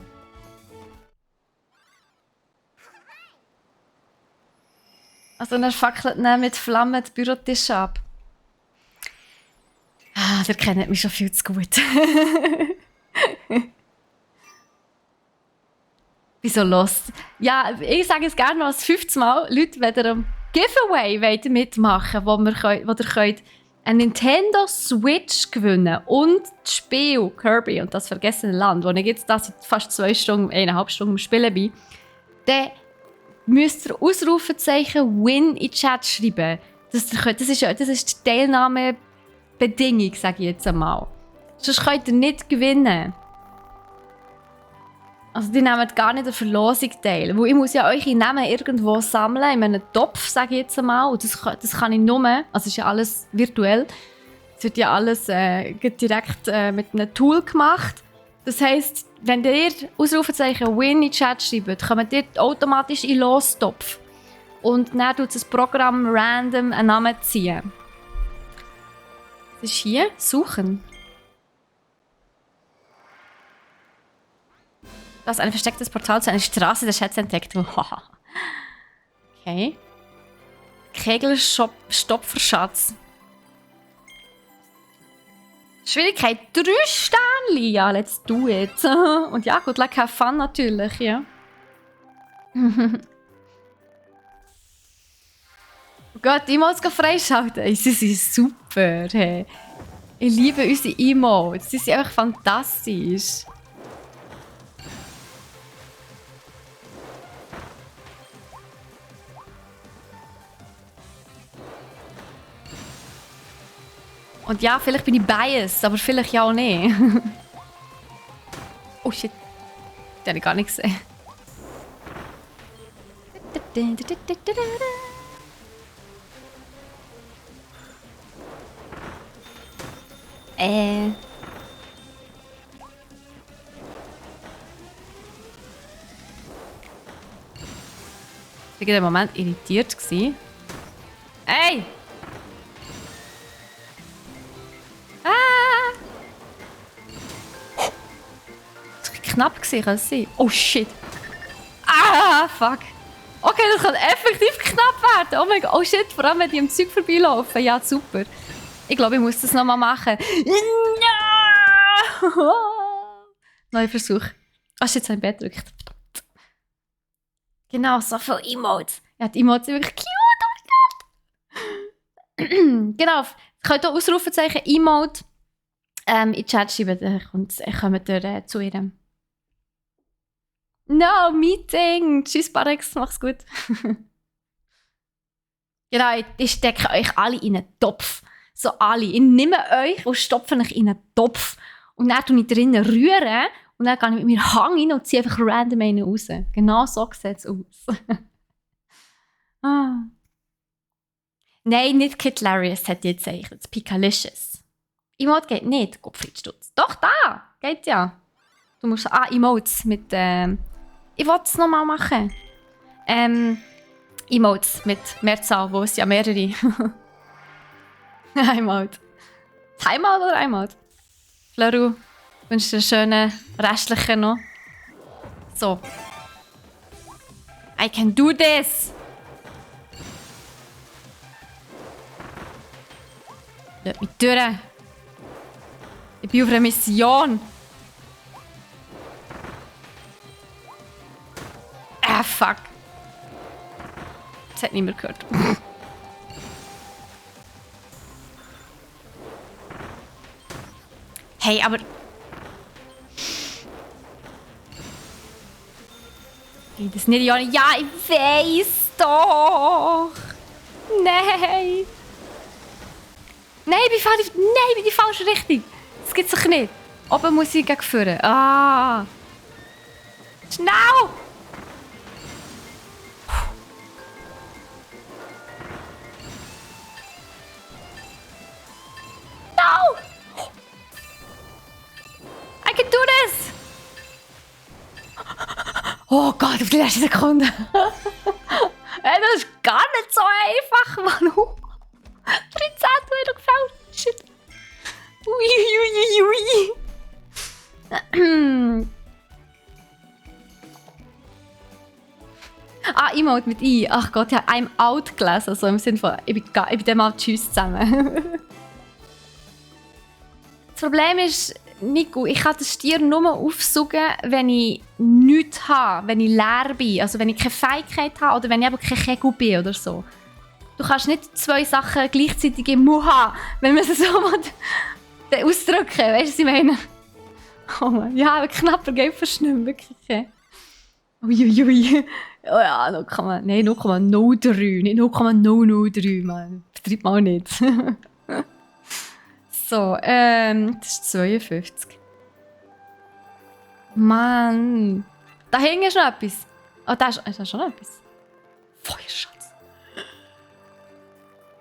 Also dann fackelt dann mit Flammen die Bürotische ab. Der kennt mich schon viel zu gut. Wieso lost? Ja, ich sage es gerne noch als 15 Mal. Leute, wenn ihr am Giveaway mitmachen wollt, wo ihr könnt eine Nintendo Switch gewinnen und das Spiel Kirby und das vergessene Land, wo ich jetzt seit fast 2 Stunden, 1,5 Stunden am Spielen bin, dann müsst ihr Ausrufezeichen Win in den Chat schreiben. Das ist die Teilnahmebedingung, sage ich jetzt einmal. Sonst könnt ihr nicht gewinnen. Also die nehmen gar nicht an der Verlosung teil. Weil ich muss ja eure Namen irgendwo sammeln, in einem Topf, sage ich jetzt einmal. Und das kann ich nur, also es ist ja alles virtuell. Es wird ja alles direkt mit einem Tool gemacht. Das heisst, wenn ihr Ausrufezeichen Win in den Chat schreibt, kommt ihr automatisch in Lostopf. Und dann tut das Programm random einen Namen ziehen. Das ist hier Suchen. Das ist ein verstecktes Portal zu einer Straße der Schätze entdeckt. Okay. Kegelstopferschatz. Schwierigkeit 3 Sternchen. Ja, let's do it. Und ja, good luck, have fun natürlich, ja. Oh Gott, Emotes freischalten. Sie sind super. Hey. Ich liebe unsere Emotes. Sie sind einfach fantastisch. Und ja, vielleicht bin ich biased, aber vielleicht ja auch nicht. Oh shit. Den habe ich gar nicht gesehen. Ich war im Moment irritiert. Ey! Knapp gesehen, kann es sein. Oh shit. Ah, fuck. Okay, das kann effektiv knapp werden. Oh mein Gott. Oh shit, vor allem wenn die am Zeug vorbeilaufen. Ja, super. Ich glaube, ich muss das nochmal machen. No! Neuer Versuch. Ah, ist jetzt ein Bett gedrückt. Genau, so viele Emotes. Ja, die Emotes sind wirklich cute. Oh mein Gott. Genau. Ihr könnt auch Ausrufezeichen Emote in den Chat schreiben. Und kommt ihr zu ihr. No, Meeting! Tschüss, Barex, mach's gut. Genau, ich stecke euch alle in einen Topf. So alle. Ich nehme euch und stopfe euch in einen Topf. Und dann tue ich drinnen rühren. Und dann gehe ich mit mir Hang rein und ziehe einfach random einen raus. Genau so sieht es aus. Ah. Nein, nicht Kitlarius hat jetzt gezeichnet. Pikalicious. Emote geht nicht, Gottfried-Stutz. Doch, da! Geht ja. Du musst... Emotes mit... Ich wollte es nochmal machen. Emotes mit Mehrzahl, wo es ja mehrere. Emote. Timeout oder Emote? Fleru, wünsche dir einen schönen restlichen noch. So. I can do this! Lass mich durch. Ich bin auf einer Mission. Fuck. Das hat niemand gehört. Hey, aber... Geht das nicht, Joni? Ja, ich weiß doch! Nein! Nein, ich bin in die falsche Richtung! Das gibt's doch nicht! Oben muss ich gegen vorne. Ah! Schnell! No! I can do this! Oh Gott, auf die letzte Sekunde! Hey, das ist gar nicht so einfach, Mann! 13 hat mir noch gefällt! Shit! Ui. Emote mit I. Ach Gott, ja, I'm out gelesen. Also im Sinne von, ich bin dem mal tschüss zusammen. Das Problem ist, Nico, ich kann den Stier nur aufsaugen, wenn ich nichts habe, wenn ich leer bin. Also wenn ich keine Fähigkeit habe oder wenn ich eben kein Kegel bin oder so. Du kannst nicht 2 Sachen gleichzeitig im Mund haben, wenn man es so ausdrücken. Weißt du, was ich meine? Oh Mann, ja, aber knapper geht fast nicht mehr, wirklich. Uiuiui. Oh ja, 0,03. Nicht 0,003, Mann. Betreibt mal nicht. So, das ist 52. Mann. Da hinten ist noch etwas. Oh, da ist schon noch etwas. Feuerschatz.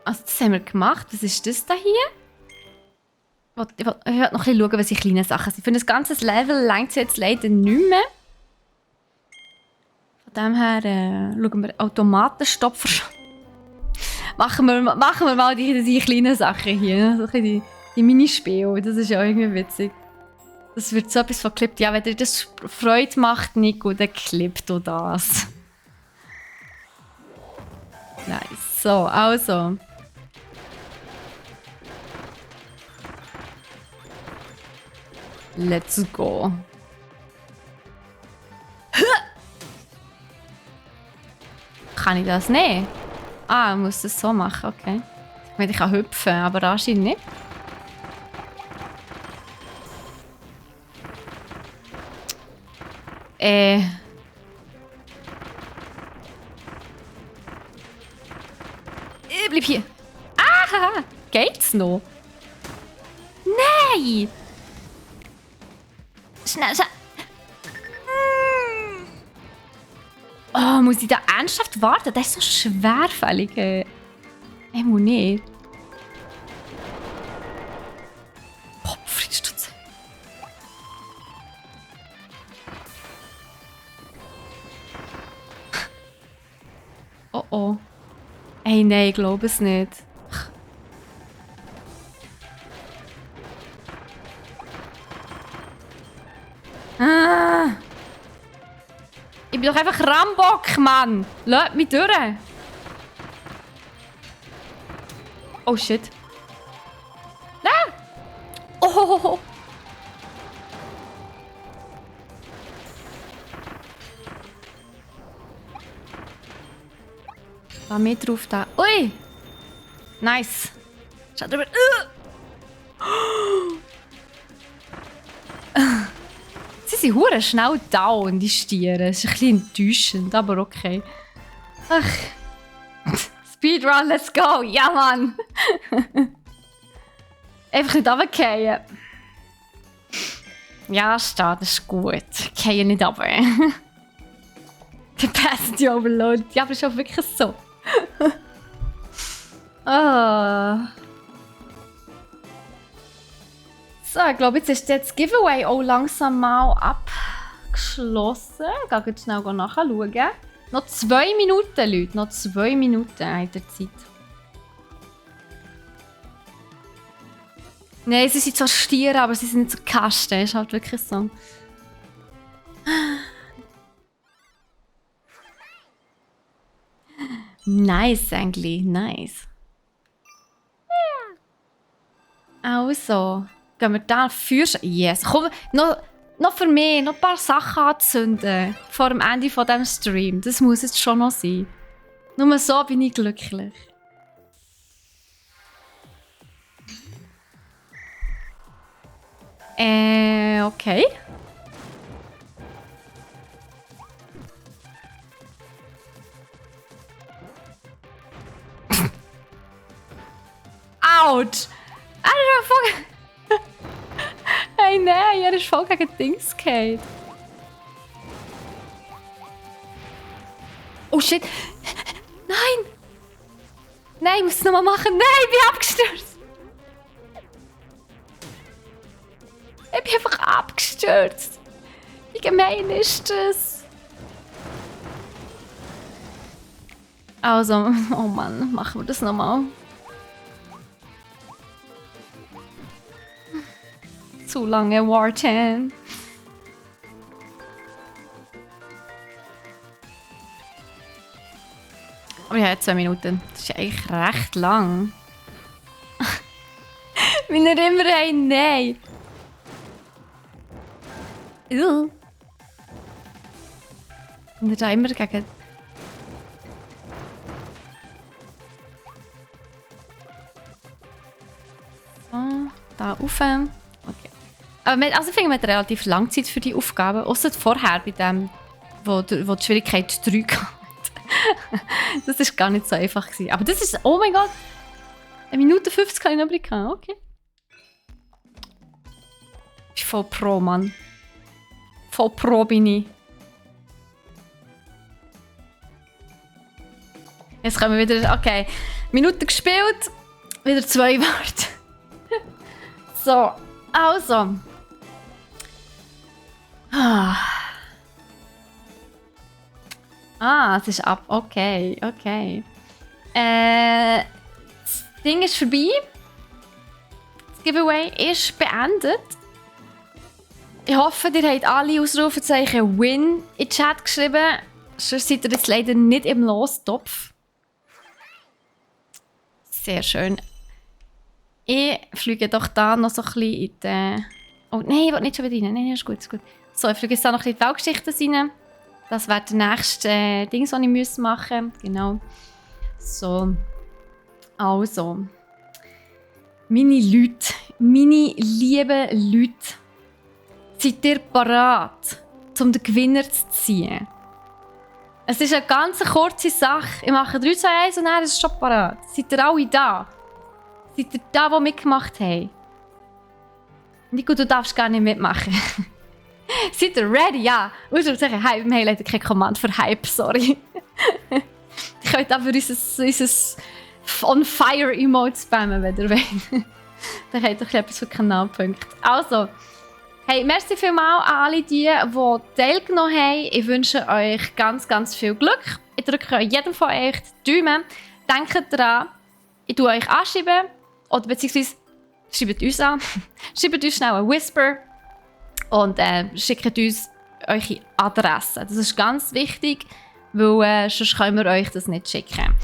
Also, das haben wir gemacht. Was ist das da hier? Ich will noch ein bisschen schauen, was die kleinen Sachen sind. Für ein ganzes Level reicht es jetzt leider nicht mehr. Von dem her schauen wir Automatenstopfer. machen wir mal die kleinen Sachen hier. So ein bisschen die Minispiele. Das ist ja irgendwie witzig. Das wird so etwas von Clipped. Ja, wenn dir das Freude macht, Nico, dann klippt du das. Nice. So, also. Let's go. Kann ich das nicht? Ah, ich muss das so machen, okay. Ich meine, ich kann hüpfen, aber anscheinend nicht. Ich bleib hier. Ah, geht's noch? Nein! Schnell, schnell. Oh, muss ich da ernsthaft warten? Das ist so schwerfällig. Ich muss nicht. Oh, Friedstutz. Oh oh. Ey, nein, ich glaube es nicht. Ah. Ich bin doch einfach Rambock, Mann! Lass mich durch! Oh shit. Ah! Oh! Da mehr drauf da. Ui! Nice! Schau drüber. Sie sind hure schnell down, die Stiere. Das ist ein bisschen enttäuschend, aber okay. Ach. Speedrun, let's go! Ja, Mann! Einfach nicht runterfallen. Ja, steht, das ist gut. Fallen nicht runter. Capacity Overload. Ja, aber ist auch wirklich so. Ah. So, ich glaube, jetzt ist das Giveaway auch langsam mal abgeschlossen. Ich gehe jetzt schnell nachschauen. Noch 2 Minuten, Leute. Noch 2 Minuten in der Zeit. Nein, sie sind zwar Stiere, aber sie sind nicht so Kasten. Ist halt wirklich so. Nice eigentlich, nice. Also, gehen wir da für... Yes, komm, noch für mich, noch ein paar Sachen anzünden vor dem Ende von diesem Stream. Das muss jetzt schon noch sein. Nur so bin ich glücklich. Okay. Autsch! Er ist voll... Hey, nein, er ist voll gegen Dings gefallen. Oh shit! Nein! Nein, ich muss es nochmal machen. Nein, ich bin abgestürzt! Ich bin einfach abgestürzt. Wie gemein ist das? Also, oh Mann, machen wir das nochmal. Zu lange warten. Aber ja, 2 Minuten. Das ist eigentlich recht lang. Wenn er immer ein Nein. Und er da immer gegen... So, da rauf. Okay. Aber also ich finde, man hat relativ lange Zeit für die Aufgaben. Ausser vorher bei dem, wo die Schwierigkeit 3 kommt. Das war gar nicht so einfach gewesen. Aber das ist... Oh mein Gott! 1 Minute 50 kann ich noch übrig haben. Okay. Ich bin voll pro, Mann. Voll pro bin ich. Jetzt können wir wieder... Okay. Minute gespielt. Wieder 2 Worte. So, also. Es ist ab. Okay. Das Ding ist vorbei. Das Giveaway ist beendet. Ich hoffe, ihr habt alle Ausrufezeichen Win in den Chat geschrieben. Sonst seid ihr jetzt leider nicht im Lostopf. Sehr schön. Ich fliege doch da noch so ein bisschen in die... Oh nein, ich will nicht schon wieder rein. Nein, ist gut, ist gut. So, ich fliege jetzt da noch ein bisschen in die Weltgeschichte rein. Das wäre der nächste Ding, das ich machen muss. Genau. So. Also. Meine Leute, meine lieben Leute, seid ihr bereit, um den Gewinner zu ziehen? Es ist eine ganz kurze Sache. Ich mache 3, 2, 1 und dann ist es schon bereit. Seid ihr alle da? Seid ihr da, die mitgemacht haben? Nico, du darfst gar nicht mitmachen. Seid ihr ready? Ja. Ich würde sagen, Hype. Wir haben leider kein Command für Hype, sorry. Ich könnte aber unser On-Fire-Emote spammen, wenn ihr wollt. Dann habt ihr etwas für Kanalpunkte. Also, hey, merci vielmals an alle die teilgenommen haben. Ich wünsche euch ganz, ganz viel Glück. Ich drücke jedem von euch die Daumen. Denkt daran, ich tue euch anschreiben. Oder beziehungsweise schreibt uns an. Schreibt uns schnell ein Whisper. Und schickt uns eure Adresse. Das ist ganz wichtig, weil sonst können wir euch das nicht schicken.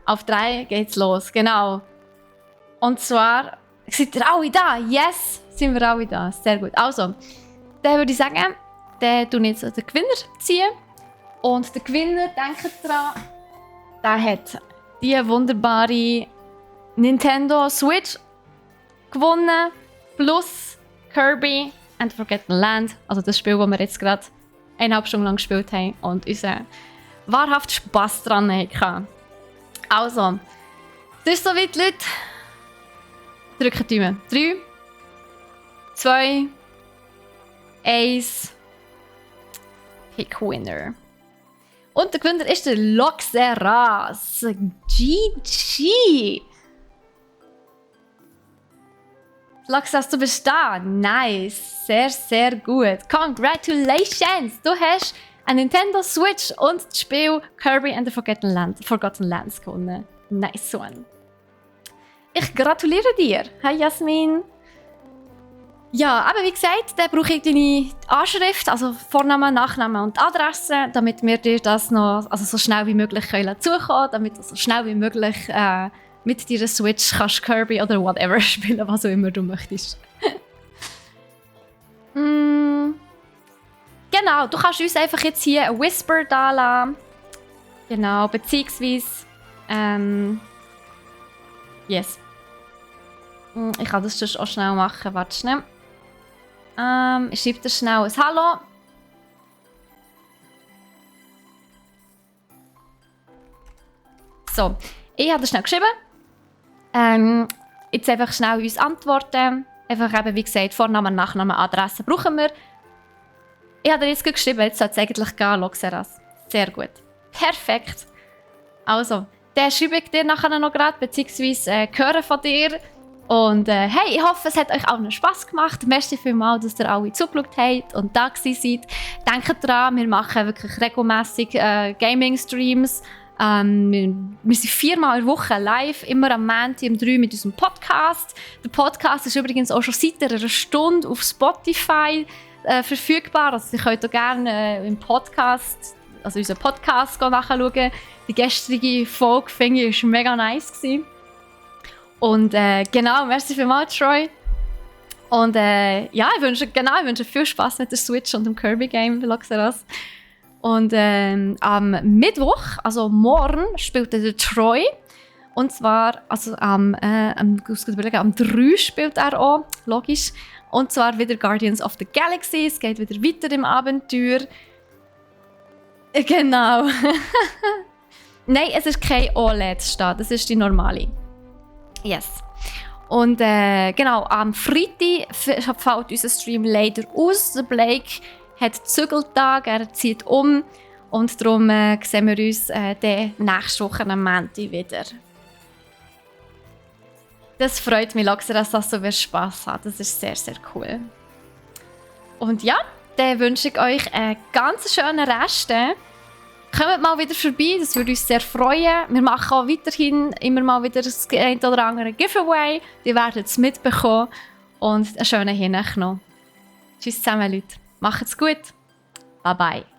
Auf 3 geht's los, genau. Und zwar, seid ihr alle da? Yes, sind wir alle da. Sehr gut. Also, dann würde ich sagen, dann tue ich jetzt den Gewinner ziehen. Und der Gewinner, denkt dran, der hat die wunderbare Nintendo Switch gewonnen. Plus Kirby and the Forgotten Land. Also das Spiel, das wir jetzt gerade 1,5 Stunden lang gespielt haben. Und unseren wahrhaft Spass dran hatten. Also, es ist soweit, Leute. Drückt die Daumen. 3, 2, 1. Pick Winner. Und der Gewinner ist der Loxeras. GG! Loxeras, du bist da. Nice. Sehr, sehr gut. Congratulations! Du hast eine Nintendo Switch und das Spiel Kirby and the Forgotten Lands gewonnen. Nice one. Ich gratuliere dir. Hey Jasmin. Ja, aber wie gesagt, dann brauche ich deine Anschrift, also Vorname, Nachname und Adresse, damit wir dir das noch so schnell wie möglich zukommen können, damit du so schnell wie möglich mit deiner Switch kannst Kirby oder whatever spielen, was auch immer du möchtest. Genau, du kannst uns einfach jetzt hier ein Whisper da lassen. Genau, beziehungsweise yes. Ich kann das sonst auch schnell machen, warte schnell. Ich schreibe dir schnell ein Hallo. So, ich habe dir schnell geschrieben. Jetzt einfach schnell uns antworten. Einfach eben, wie gesagt, Vorname, Nachname, Adresse brauchen wir. Ich habe dir jetzt geschrieben, jetzt sollte es eigentlich gehen, Loxeras. Sehr gut. Perfekt. Also, den schreibe ich dir nachher noch gerade, beziehungsweise hören von dir. Und hey, ich hoffe, es hat euch allen Spass gemacht. Merci vielmals, dass ihr alle zugeschaut habt und da gewesen seid. Denkt dran, wir machen wirklich regelmässig Gaming-Streams. Wir sind 4-mal in der Woche live, immer am Montag um 3 mit unserem Podcast. Der Podcast ist übrigens auch schon seit einer Stunde auf Spotify verfügbar. Also ihr könnt auch gerne im Podcast, also unseren Podcast nachschauen. Die gestrige Folge, finde ich, war mega nice gewesen. Und genau, merci vielmals, Troy. Und ja, ich wünsche viel Spaß mit der Switch und dem Kirby-Game, Loxeras. Und am Mittwoch, also morgen, spielt der Troy. Und zwar, also am 3 spielt er auch, logisch. Und zwar wieder Guardians of the Galaxy. Es geht wieder weiter im Abenteuer. Genau. Nein, es ist kein OLED-Start, das ist die normale. Yes. Und genau, am Freitag fällt unser Stream leider aus. Der Blake hat Zügeltag, er zieht um. Und darum sehen wir uns nächste Woche am Montag wieder. Das freut mich, Laxer, dass das so viel Spass hat. Das ist sehr, sehr cool. Und ja, dann wünsche ich euch einen ganz schönen Rest. Kommt mal wieder vorbei, das würde uns sehr freuen. Wir machen auch weiterhin immer mal wieder das ein oder andere Giveaway. Die werden es mitbekommen. Und einen schönen Hinweis noch. Tschüss zusammen, Leute. Macht's gut. Bye bye.